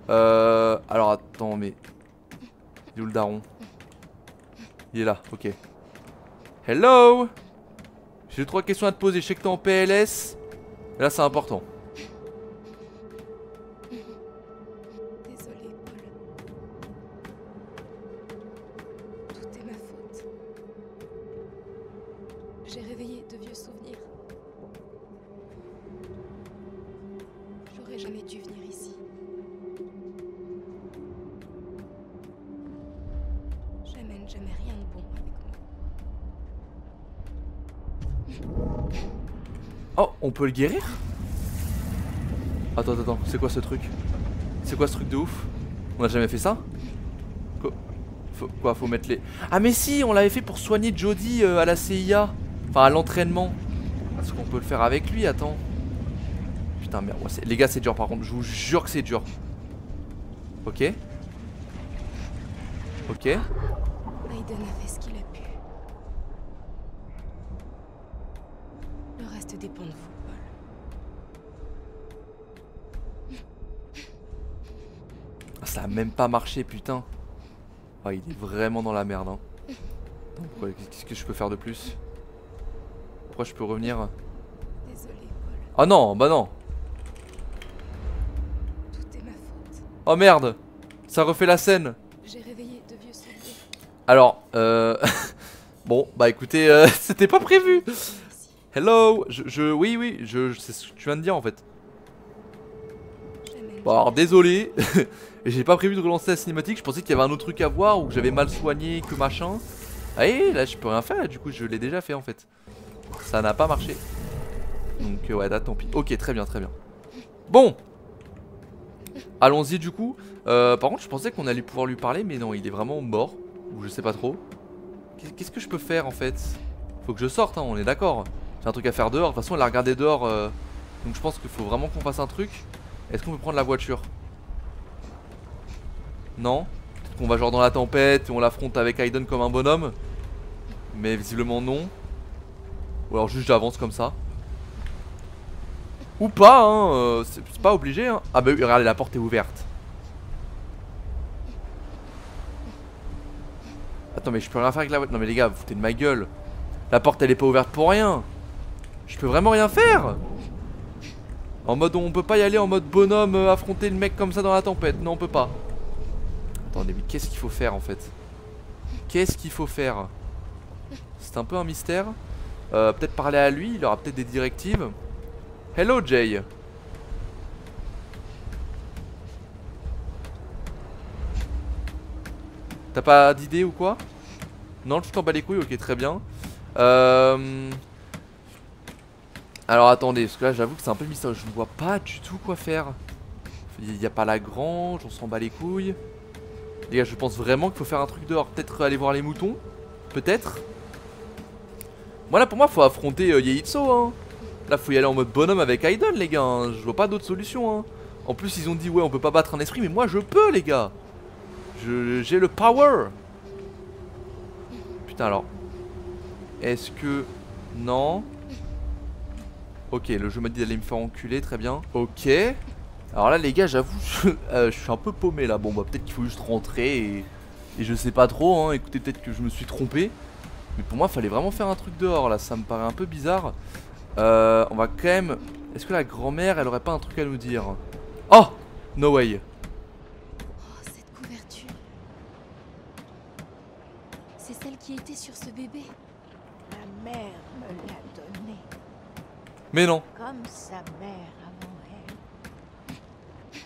Alors attends, mais... Il est où le daron? Il est là, ok. Hello. J'ai 3 questions à te poser. Je sais que t'es en PLS. Mais là c'est important. Désolée, Paul. Tout est ma faute. J'ai réveillé de vieux souvenirs. J'aurais jamais dû venir ici. J'amène jamais rien de bon avec moi. Oh, on peut le guérir? Attends, attends, c'est quoi ce truc? C'est quoi ce truc de ouf? On a jamais fait ça? Faut mettre les... Ah mais si, on l'avait fait pour soigner Jody à la CIA. Enfin à l'entraînement. Est-ce qu'on peut le faire avec lui? Attends. Putain merde, ouais, les gars c'est dur par contre, je vous jure que c'est dur. Ok. Ok. Aiden a fait ce qu'il a pu. Le reste dépend de vous, Paul. Ah, ça a même pas marché putain. Ah il est vraiment dans la merde hein. Qu'est-ce que je peux faire de plus? Pourquoi je peux revenir? Désolée, Paul. Ah non, bah non. Tout est ma faute. Oh merde. Ça refait la scène. J'ai réveillé de vieux souvenirs. Alors, bon, bah écoutez, c'était pas prévu. Hello, oui, c'est ce que tu viens de dire en fait. Bon alors désolé, j'ai pas prévu de relancer la cinématique, je pensais qu'il y avait un autre truc à voir ou que j'avais mal soigné, que machin. Ah et là je peux rien faire, du coup je l'ai déjà fait en fait. Ça n'a pas marché. Donc ouais là tant pis. Ok très bien très bien. Bon. Allons-y du coup. Par contre je pensais qu'on allait pouvoir lui parler mais non il est vraiment mort. Ou je sais pas trop. Qu'est-ce que je peux faire en fait? Faut que je sorte hein, on est d'accord. J'ai un truc à faire dehors, de toute façon elle a regardé dehors donc je pense qu'il faut vraiment qu'on fasse un truc. Est-ce qu'on peut prendre la voiture? Non? Peut-être qu'on va genre dans la tempête et on l'affronte avec Aiden comme un bonhomme. Mais visiblement non. Ou alors juste j'avance comme ça. Ou pas hein, c'est pas obligé hein. Ah bah oui, regardez la porte est ouverte. Attends mais je peux rien faire avec la voiture. Non mais les gars vous foutez de ma gueule. La porte elle est pas ouverte pour rien. Je peux vraiment rien faire. En mode on peut pas y aller en mode bonhomme affronter le mec comme ça dans la tempête. Non on peut pas. Attendez mais qu'est-ce qu'il faut faire en fait? Qu'est-ce qu'il faut faire? C'est un peu un mystère. Peut-être parler à lui, il aura peut-être des directives. Hello Jay. T'as pas d'idée ou quoi? Non tu t'en bats les couilles, ok très bien. Alors attendez, parce que là j'avoue que c'est un peu mystérieux, je ne vois pas du tout quoi faire. Il n'y a pas la grange, on s'en bat les couilles. Les gars je pense vraiment qu'il faut faire un truc dehors. Peut-être aller voir les moutons. Peut-être. Moi là pour moi faut affronter Yeitso hein. Là faut y aller en mode bonhomme avec Aiden les gars hein. Je vois pas d'autre solution hein. En plus ils ont dit ouais on peut pas battre un esprit. Mais moi je peux les gars. J'ai le power. Putain alors. Est-ce que... Non. Ok, le jeu m'a dit d'aller me faire enculer, très bien. Ok. Alors là les gars j'avoue je suis un peu paumé là. Bon bah peut-être qu'il faut juste rentrer et je sais pas trop hein. Écoutez peut-être que je me suis trompé. Mais pour moi fallait vraiment faire un truc dehors là. Ça me paraît un peu bizarre. On va quand même... Est-ce que la grand-mère elle aurait pas un truc à nous dire? Oh no way. Oh cette couverture. C'est celle qui était sur ce bébé. Ma mère me l'a donnée, Mais non. comme sa mère avant elle.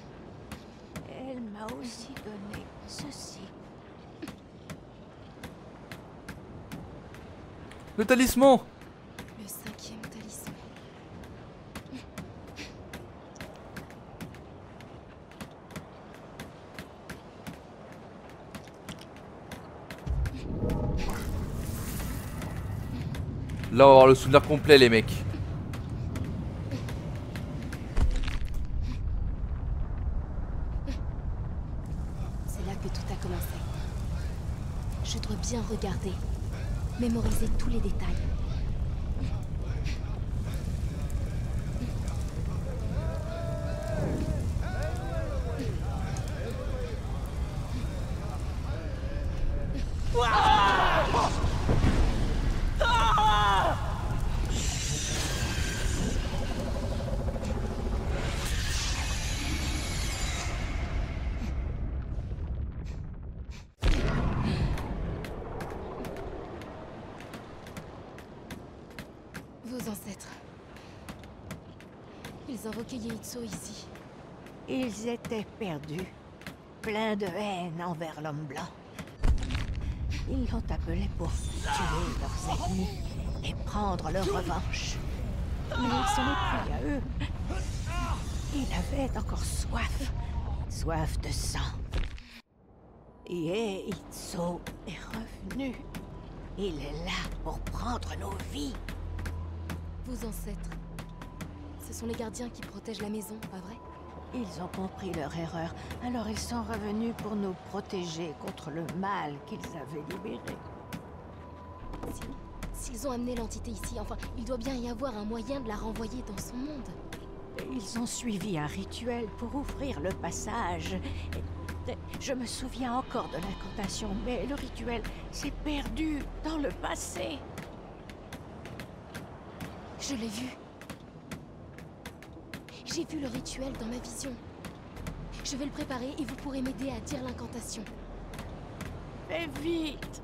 Elle m'a aussi donné ceci. Le talisman. Là, on va avoir le souvenir complet, les mecs. C'est là que tout a commencé. Je dois bien regarder, mémoriser tous les détails. Vos ancêtres. Ils invoquaient Yeitso ici. Ils étaient perdus, pleins de haine envers l'homme blanc. Ils l'ont appelé pour tuer leurs ennemis et prendre leur revanche. Mais ce n'est plus à eux. Il avait encore soif. Soif de sang. Yeitso est revenu. Il est là pour prendre nos vies. Vos ancêtres. Ce sont les gardiens qui protègent la maison, pas vrai? Ils ont compris leur erreur, alors ils sont revenus pour nous protéger contre le mal qu'ils avaient libéré. S'ils ont amené l'entité ici, enfin, il doit bien y avoir un moyen de la renvoyer dans son monde. Ils ont suivi un rituel pour ouvrir le passage. Je me souviens encore de l'incantation, mais le rituel s'est perdu dans le passé. Je l'ai vu. J'ai vu le rituel dans ma vision. Je vais le préparer et vous pourrez m'aider à dire l'incantation. Fais vite!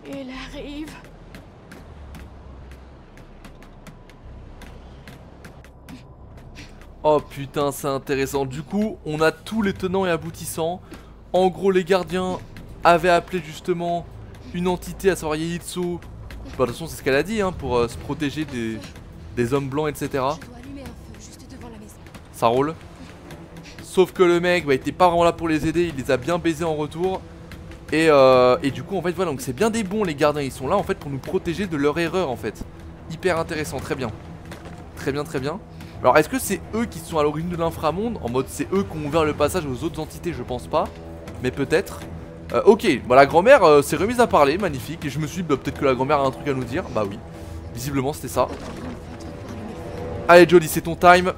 Il arrive. Oh putain, c'est intéressant. Du coup, on a tous les tenants et aboutissants. En gros, les gardiens avaient appelé justement une entité, à savoir Yeitso. Bah, de toute façon, c'est ce qu'elle a dit, hein, pour se protéger des hommes blancs, etc. Je dois allumer un feu juste devant la maison. Ça roule. Sauf que le mec, bah, il était pas vraiment là pour les aider. Il les a bien baisés en retour. Et du coup, en fait, voilà, donc c'est bien des bons, les gardiens. Ils sont là, en fait, pour nous protéger de leur erreur, en fait. Hyper intéressant, très bien. Très bien, très bien. Alors, est-ce que c'est eux qui sont à l'origine de l'inframonde? En mode, c'est eux qui ont ouvert le passage aux autres entités? Je pense pas. Mais peut-être. Ok, bah, la grand-mère s'est remise à parler, magnifique. Et je me suis dit, bah, peut-être que la grand-mère a un truc à nous dire. Bah oui, visiblement c'était ça. Allez Jodie, c'est ton time.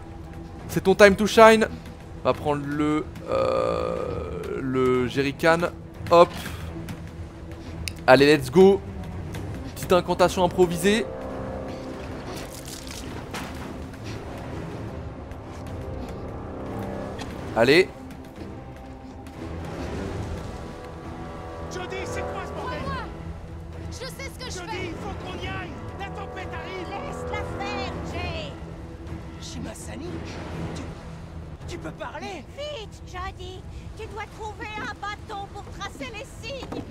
C'est ton time to shine. On va prendre le jerrycan. Hop. Allez, let's go. Petite incantation improvisée. Allez. Jodie, c'est quoi ce bordel? Moi, je sais ce que je Jodie, fais. il faut qu'on y aille. La tempête arrive. Laisse-la faire, Jay! Shimasani, tu peux parler? Vite, Jodie! Tu dois trouver un bâton pour tracer les signes!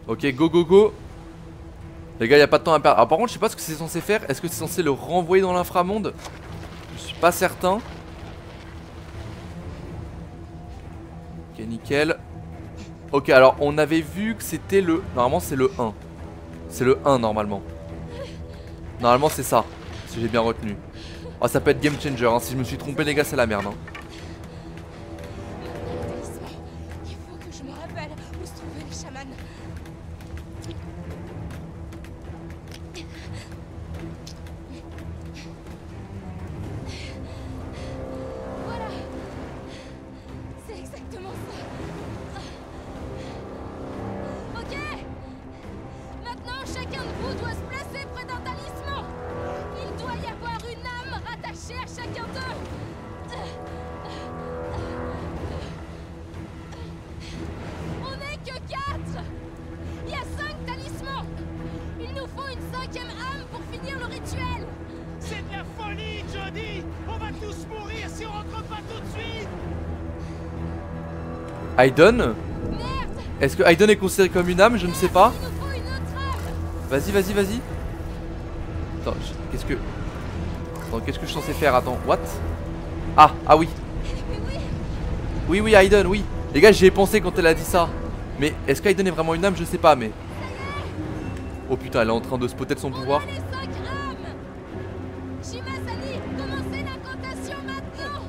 Ok, go go go. Les gars, y a pas de temps à perdre. Alors par contre, je sais pas ce que c'est censé faire. Est-ce que c'est censé le renvoyer dans l'inframonde? Je suis pas certain. Ok, nickel. Ok, alors on avait vu que c'était le... Normalement c'est le 1. C'est le 1 normalement. Normalement c'est ça, si j'ai bien retenu. Oh, ça peut être game changer, hein. Si je me suis trompé les gars, c'est la merde, hein. Il faut que je me rappelle où se trouvaient les chamans. Voilà. C'est exactement ça. Ok. Maintenant, chacun de vous doit se placer près d'un talisman. Il doit y avoir une âme rattachée à chacun d'eux. On n'est que 4. Il y a 5 talismans. Il nous faut une 5e âme pour finir le rituel. C'est de la folie, Jodie. On va tous mourir si on rentre pas tout de suite. Aiden? Merde. Est-ce que Aiden est considéré comme une âme? Je ne sais pas. Il nous faut une autre âme. Vas-y, vas-y, vas-y. Attends, qu'est-ce que... Attends, qu'est-ce que je suis censé faire? Attends, what? Ah, ah oui. Mais oui. Oui, oui, Aiden, oui. Les gars, j'y ai pensé quand elle a dit ça. Mais est-ce qu'Aiden est vraiment une âme? Je sais pas, mais... Oh putain, elle est en train de spotter de son pouvoir. On a les 5 rames. Shimasani, commencez l'incantation maintenant.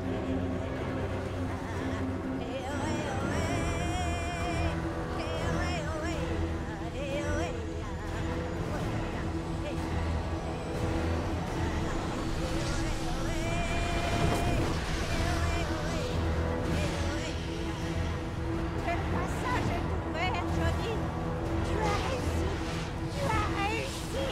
Le passage est ouvert, Jody. Tu as réussi. Tu as réussi.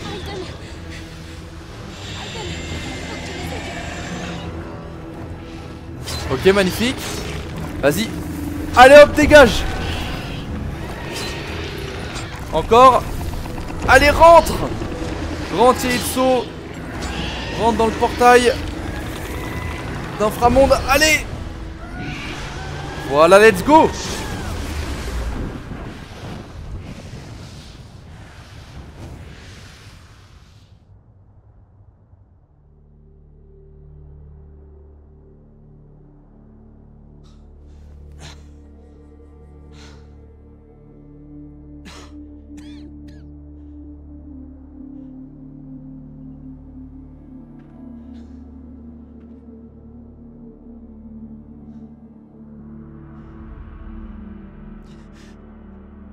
Aiden. Aiden, faut que tu les aides. Ok, magnifique. Vas-y. Allez hop, dégage. Encore. Allez, rentre. Rentre, Yaitso. Rentre dans le portail d'Inframonde. Allez. Voilà, let's go.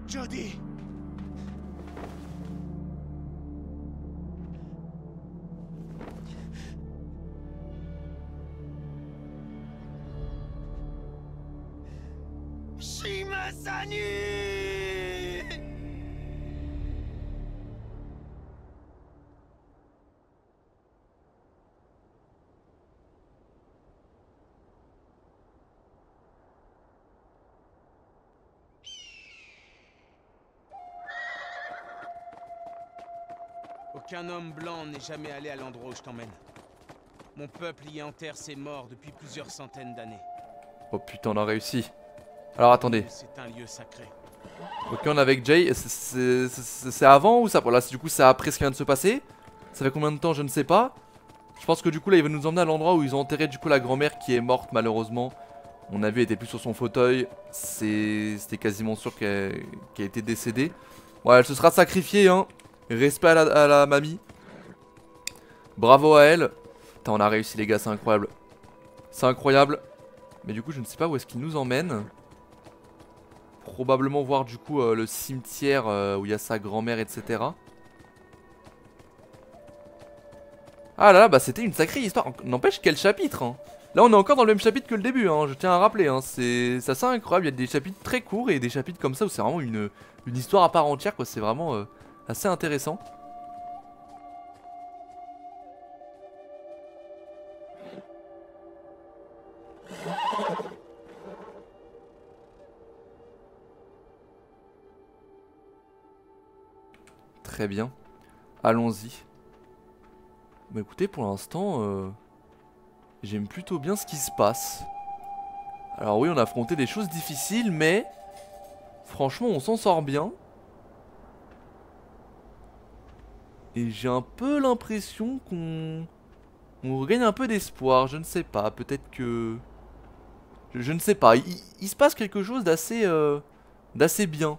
Jody! Shimasani! Aucun homme blanc n'est jamais allé à l'endroit où je t'emmène. Mon peuple y enterre ses morts depuis plusieurs centaines d'années. Oh putain, on a réussi. Alors attendez. C'est un lieu sacré. Ok, on est avec Jay. C'est avant ou ça? Voilà, du coup, c'est après ce qui vient de se passer. Ça fait combien de temps? Je ne sais pas. Je pense que du coup, là, il va nous emmener à l'endroit où ils ont enterré du coup la grand-mère qui est morte, malheureusement. On a vu, elle était plus sur son fauteuil. C'était quasiment sûr qu'elle était décédée. Ouais, elle se sera sacrifiée, hein. Respect à la mamie. Bravo à elle. Putain, on a réussi, les gars, c'est incroyable. C'est incroyable. Mais du coup, je ne sais pas où est-ce qu'il nous emmène. Probablement voir du coup le cimetière où il y a sa grand-mère, etc. Ah là là, bah c'était une sacrée histoire. N'empêche, quel chapitre, hein. Là, on est encore dans le même chapitre que le début, hein. Je tiens à rappeler, hein. C'est assez incroyable. Il y a des chapitres très courts et des chapitres comme ça où c'est vraiment une histoire à part entière, quoi. C'est vraiment assez intéressant. Très bien. Allons-y. Bah écoutez, pour l'instant, j'aime plutôt bien ce qui se passe. Alors oui, on a affronté des choses difficiles, mais franchement, on s'en sort bien. Et j'ai un peu l'impression qu'on regagne un peu d'espoir. Je ne sais pas, peut-être que... Je ne sais pas, il se passe quelque chose d'assez bien.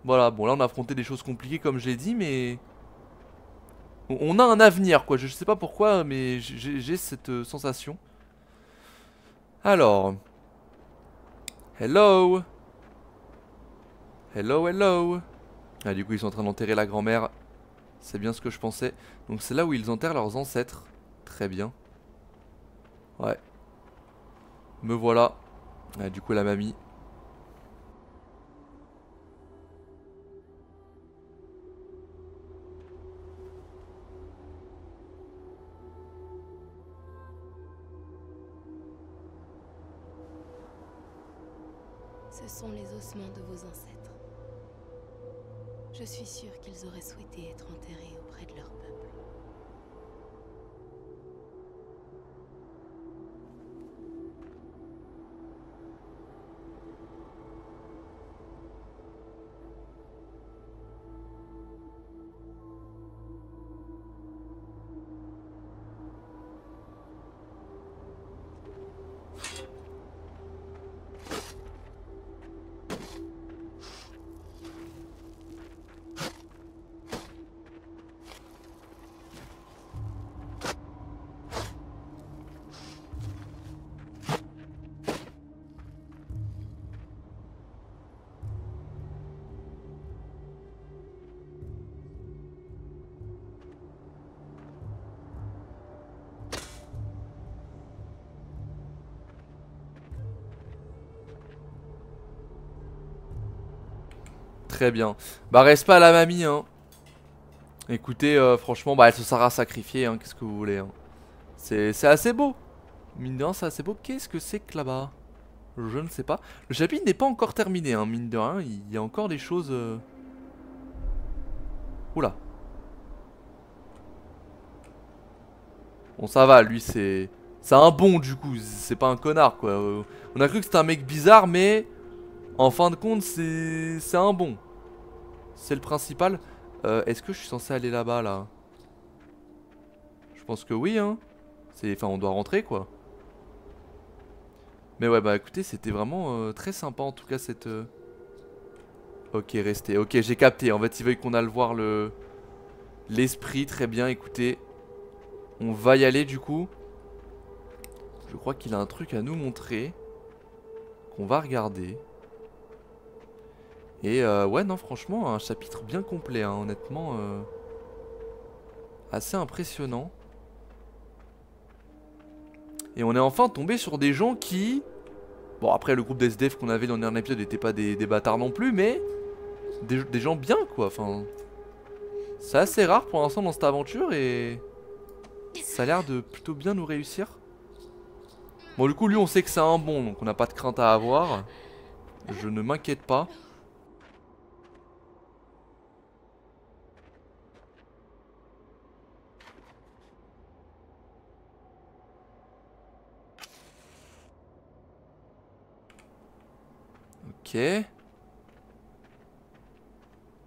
Voilà, bon là on a affronté des choses compliquées comme je l'ai dit, mais... On a un avenir, quoi. Je sais pas pourquoi, mais j'ai cette sensation. Alors... Hello. Hello, hello. Ah, du coup, ils sont en train d'enterrer la grand-mère. C'est bien ce que je pensais. Donc c'est là où ils enterrent leurs ancêtres. Très bien. Ouais. Me voilà. Ah, du coup, la mamie. Ce sont les ossements de vos ancêtres. Je suis sûre qu'ils auraient souhaité être enterrés auprès de leur peuple. Très bien. Bah reste pas à la mamie hein. Écoutez franchement bah elle se sera sacrifiée hein. Qu'est-ce que vous voulez hein. C'est assez beau. Mine de rien c'est assez beau. Qu'est-ce que c'est que là-bas? Je ne sais pas. Le chapitre n'est pas encore terminé hein. Mine de rien il y a encore des choses Oula. Bon ça va lui c'est un bon du coup. C'est pas un connard quoi On a cru que c'était un mec bizarre mais en fin de compte c'est un bon. C'est le principal. Est-ce que je suis censé aller là-bas là? Je pense que oui hein. Enfin on doit rentrer quoi. Mais ouais bah écoutez c'était vraiment très sympa en tout cas cette... Ok restez. Ok j'ai capté. En fait il veut qu'on aille voir l'esprit. Très bien écoutez. On va y aller du coup. Je crois qu'il a un truc à nous montrer. Qu'on va regarder. Et ouais non franchement un chapitre bien complet hein, honnêtement assez impressionnant. Et on est enfin tombé sur des gens qui... Bon après le groupe d'SDF qu'on avait dans le dernier épisode n'était pas des bâtards non plus mais des gens bien quoi, enfin... C'est assez rare pour l'instant dans cette aventure et... Ça a l'air de plutôt bien nous réussir. Bon du coup lui on sait que c'est un bon donc on n'a pas de crainte à avoir. Je ne m'inquiète pas. Ok.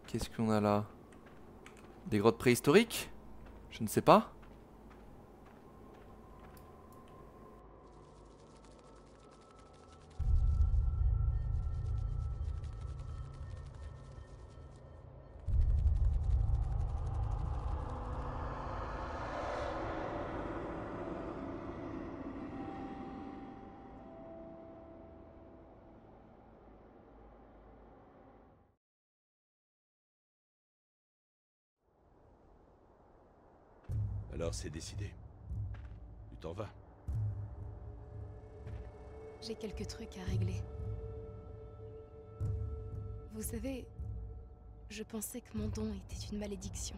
Qu'est-ce qu'on a là? Des grottes préhistoriques? Je ne sais pas. Alors c'est décidé. Tu t'en vas. J'ai quelques trucs à régler. Vous savez, je pensais que mon don était une malédiction.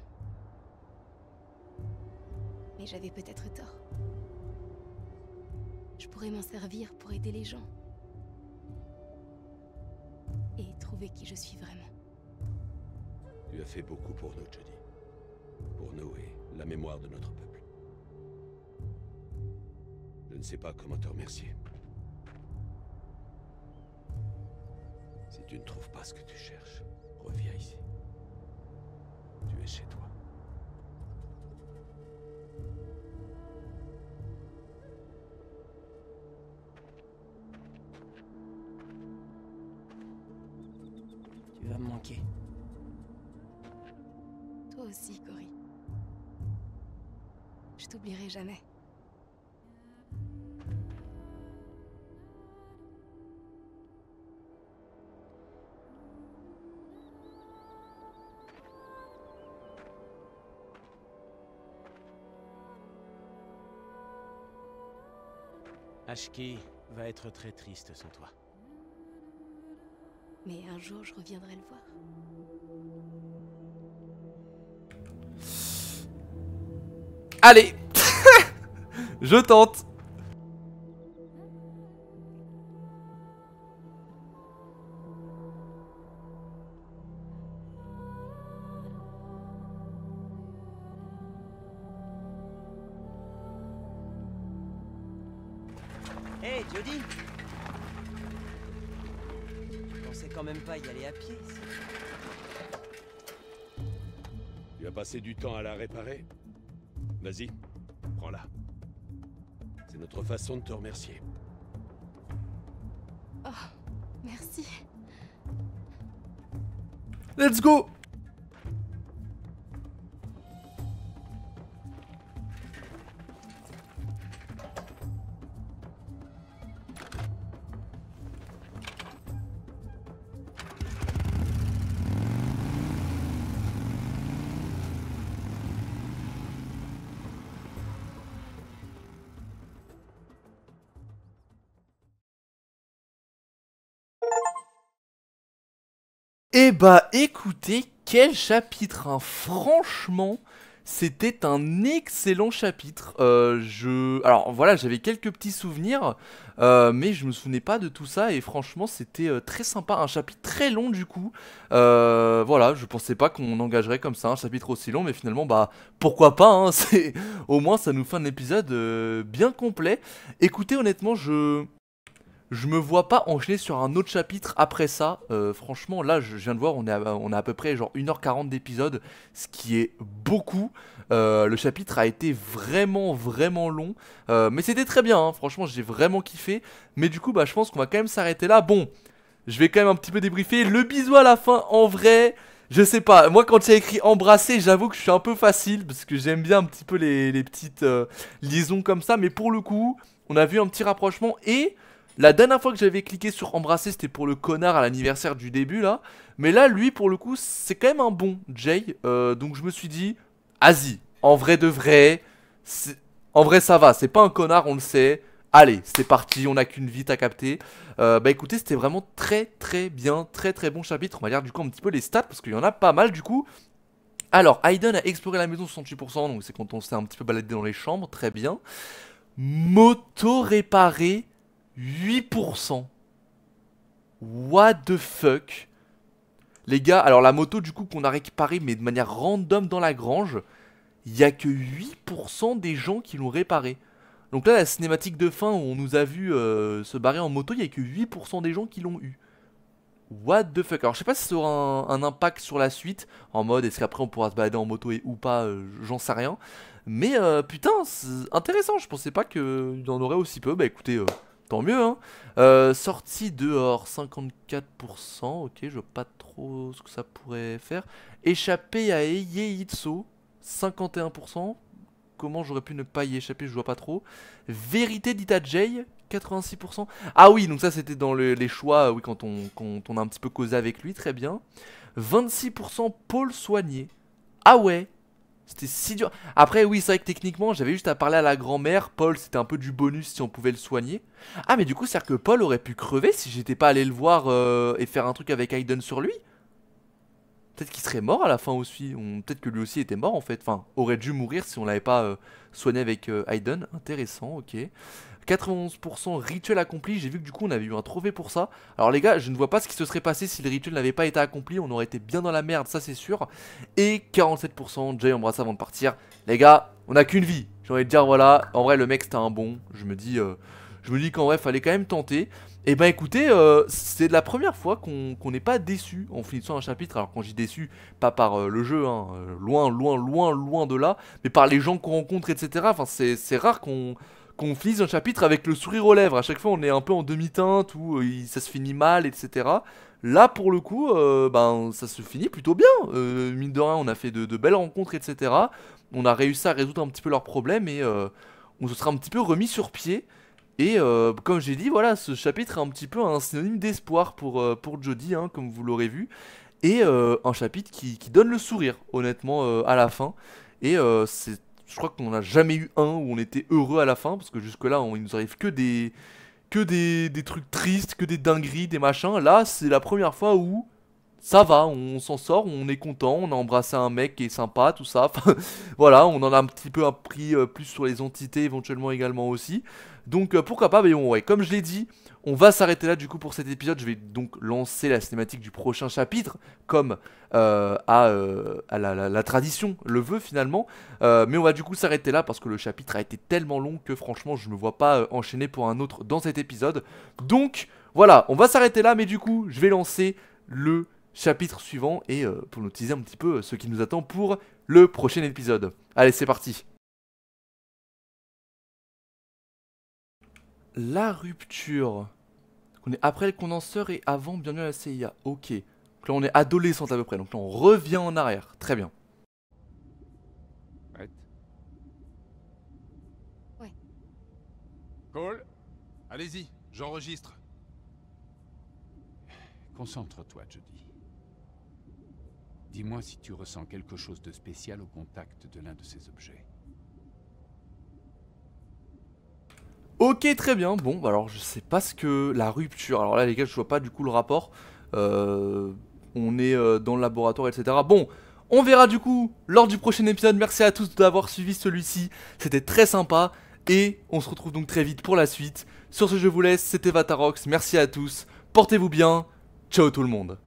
Mais j'avais peut-être tort. Je pourrais m'en servir pour aider les gens. Et trouver qui je suis vraiment. Tu as fait beaucoup pour nous, Jodie. Pour nous et la mémoire de notre peuple. Je ne sais pas comment te remercier. Si tu ne trouves pas ce que tu cherches, reviens ici. Tu es chez toi. Tu vas me manquer. Toi aussi, Cory. Je t'oublierai jamais. Ashki va être très triste sans toi. Mais un jour, je reviendrai le voir. Allez. Je tente. Hey, Jody! Je pensais quand même pas y aller à pied. Tu as passé du temps à la réparer? Vas-y, prends-la. C'est notre façon de te remercier. Oh, merci. Let's go! Eh bah écoutez, quel chapitre, hein. Franchement, c'était un excellent chapitre. Alors voilà, j'avais quelques petits souvenirs, mais je me souvenais pas de tout ça et franchement c'était très sympa. Un chapitre très long du coup. Voilà, je pensais pas qu'on engagerait comme ça un chapitre aussi long, mais finalement bah pourquoi pas, hein, au moins ça nous fait un épisode bien complet. Écoutez, honnêtement, je me vois pas enchaîner sur un autre chapitre après ça. Franchement, là, je viens de voir, on a à peu près genre 1h40 d'épisode, ce qui est beaucoup. Le chapitre a été vraiment, vraiment long. Mais c'était très bien, hein. Franchement, j'ai vraiment kiffé. Mais du coup, bah, je pense qu'on va quand même s'arrêter là. Bon, je vais quand même un petit peu débriefer. Le bisou à la fin, en vrai, je sais pas. Moi, quand il y a écrit embrasser, j'avoue que je suis un peu facile, parce que j'aime bien un petit peu les petites liaisons comme ça. Mais pour le coup, on a vu un petit rapprochement et... La dernière fois que j'avais cliqué sur embrasser, c'était pour le connard à l'anniversaire du début là. Mais là, lui, pour le coup, c'est quand même un bon Jay. Donc je me suis dit, vas-y, en vrai de vrai, en vrai ça va, c'est pas un connard, on le sait. Allez, c'est parti, on n'a qu'une vie à capter. Bah écoutez, c'était vraiment très très bien, très très bon chapitre. On va lire du coup un petit peu les stats parce qu'il y en a pas mal du coup. Alors, Aiden a exploré la maison 68%, donc c'est quand on s'est un petit peu baladé dans les chambres, très bien. Moto réparée 8%. What the fuck. Les gars, alors la moto du coup qu'on a réparée mais de manière random dans la grange, il n'y a que 8% des gens qui l'ont réparée. Donc là la cinématique de fin où on nous a vu se barrer en moto, il n'y a que 8% des gens qui l'ont eu. What the fuck. Alors je sais pas si ça aura un impact sur la suite, en mode est-ce qu'après on pourra se balader en moto ou pas, j'en sais rien. Mais putain, c'est intéressant, je pensais pas qu'il y en aurait aussi peu. Bah écoutez... tant mieux, hein. Sortie dehors, 54%. Ok, je vois pas trop ce que ça pourrait faire. Échapper à Yeitso, 51%. Comment j'aurais pu ne pas y échapper, je vois pas trop. Vérité dite à Jay, 86%. Ah oui, donc ça c'était dans les choix, oui, quand on a un petit peu causé avec lui, très bien. 26% Paul soigné. Ah ouais. C'était si dur. Après oui, c'est vrai que techniquement j'avais juste à parler à la grand-mère. Paul c'était un peu du bonus si on pouvait le soigner. Ah mais du coup c'est à dire que Paul aurait pu crever si j'étais pas allé le voir et faire un truc avec Aiden sur lui. Peut-être qu'il serait mort à la fin aussi. Peut-être que lui aussi était mort en fait. Enfin aurait dû mourir si on l'avait pas soigné avec Aiden. Intéressant, ok. 91% rituel accompli, j'ai vu que du coup on avait eu un trophée pour ça. Alors les gars, je ne vois pas ce qui se serait passé si le rituel n'avait pas été accompli, on aurait été bien dans la merde, ça c'est sûr. Et 47%, Jay embrasse avant de partir. Les gars, on n'a qu'une vie, j'ai envie de dire voilà, en vrai le mec c'était un bon, je me dis qu'en vrai fallait quand même tenter. Et ben écoutez, c'est la première fois qu'on n'est pas déçu en finissant un chapitre. Alors quand je dis déçu, pas par le jeu, hein, loin de là, mais par les gens qu'on rencontre, etc. Enfin c'est rare qu'on finisse un chapitre avec le sourire aux lèvres. À chaque fois on est un peu en demi-teinte ou ça se finit mal, etc. Là pour le coup, ben ça se finit plutôt bien. Mine de rien, on a fait de belles rencontres, etc. On a réussi à résoudre un petit peu leurs problèmes et on se sera un petit peu remis sur pied. Et comme j'ai dit, voilà, ce chapitre est un petit peu un synonyme d'espoir pour Jody, hein, comme vous l'aurez vu. Et un chapitre qui donne le sourire, honnêtement, à la fin. Et je crois qu'on n'a jamais eu un où on était heureux à la fin, parce que jusque-là, il nous arrive que des trucs tristes, que des dingueries, des machins. Là, c'est la première fois où ça va, on s'en sort, on est content, on a embrassé un mec qui est sympa, tout ça. Enfin, voilà, on en a un petit peu appris plus sur les entités éventuellement également aussi. Donc pourquoi pas, mais bon, ouais, comme je l'ai dit, On va s'arrêter là du coup pour cet épisode. Je vais donc lancer la cinématique du prochain chapitre, comme la tradition le veut finalement. Mais on va du coup s'arrêter là parce que le chapitre a été tellement long que franchement je ne me vois pas enchaîner pour un autre dans cet épisode. Donc voilà, on va s'arrêter là, mais du coup je vais lancer le chapitre suivant et pour nous teaser un petit peu ce qui nous attend pour le prochain épisode. Allez, c'est parti. La rupture. On est après le condenseur et avant bienvenue à la CIA. Ok. Donc là on est adolescente à peu près. Donc là on revient en arrière. Très bien. Prête? Ouais. Cole, allez-y, j'enregistre. Concentre-toi, Jodie. Dis-moi si tu ressens quelque chose de spécial au contact de l'un de ces objets. Ok, très bien. Bon, bah alors je sais pas ce que la rupture. Alors là les gars, je vois pas du coup le rapport. On est dans le laboratoire, etc. Bon, on verra du coup lors du prochain épisode. Merci à tous d'avoir suivi celui-ci. C'était très sympa. Et on se retrouve donc très vite pour la suite. Sur ce, je vous laisse. C'était Vatarox. Merci à tous. Portez-vous bien. Ciao tout le monde.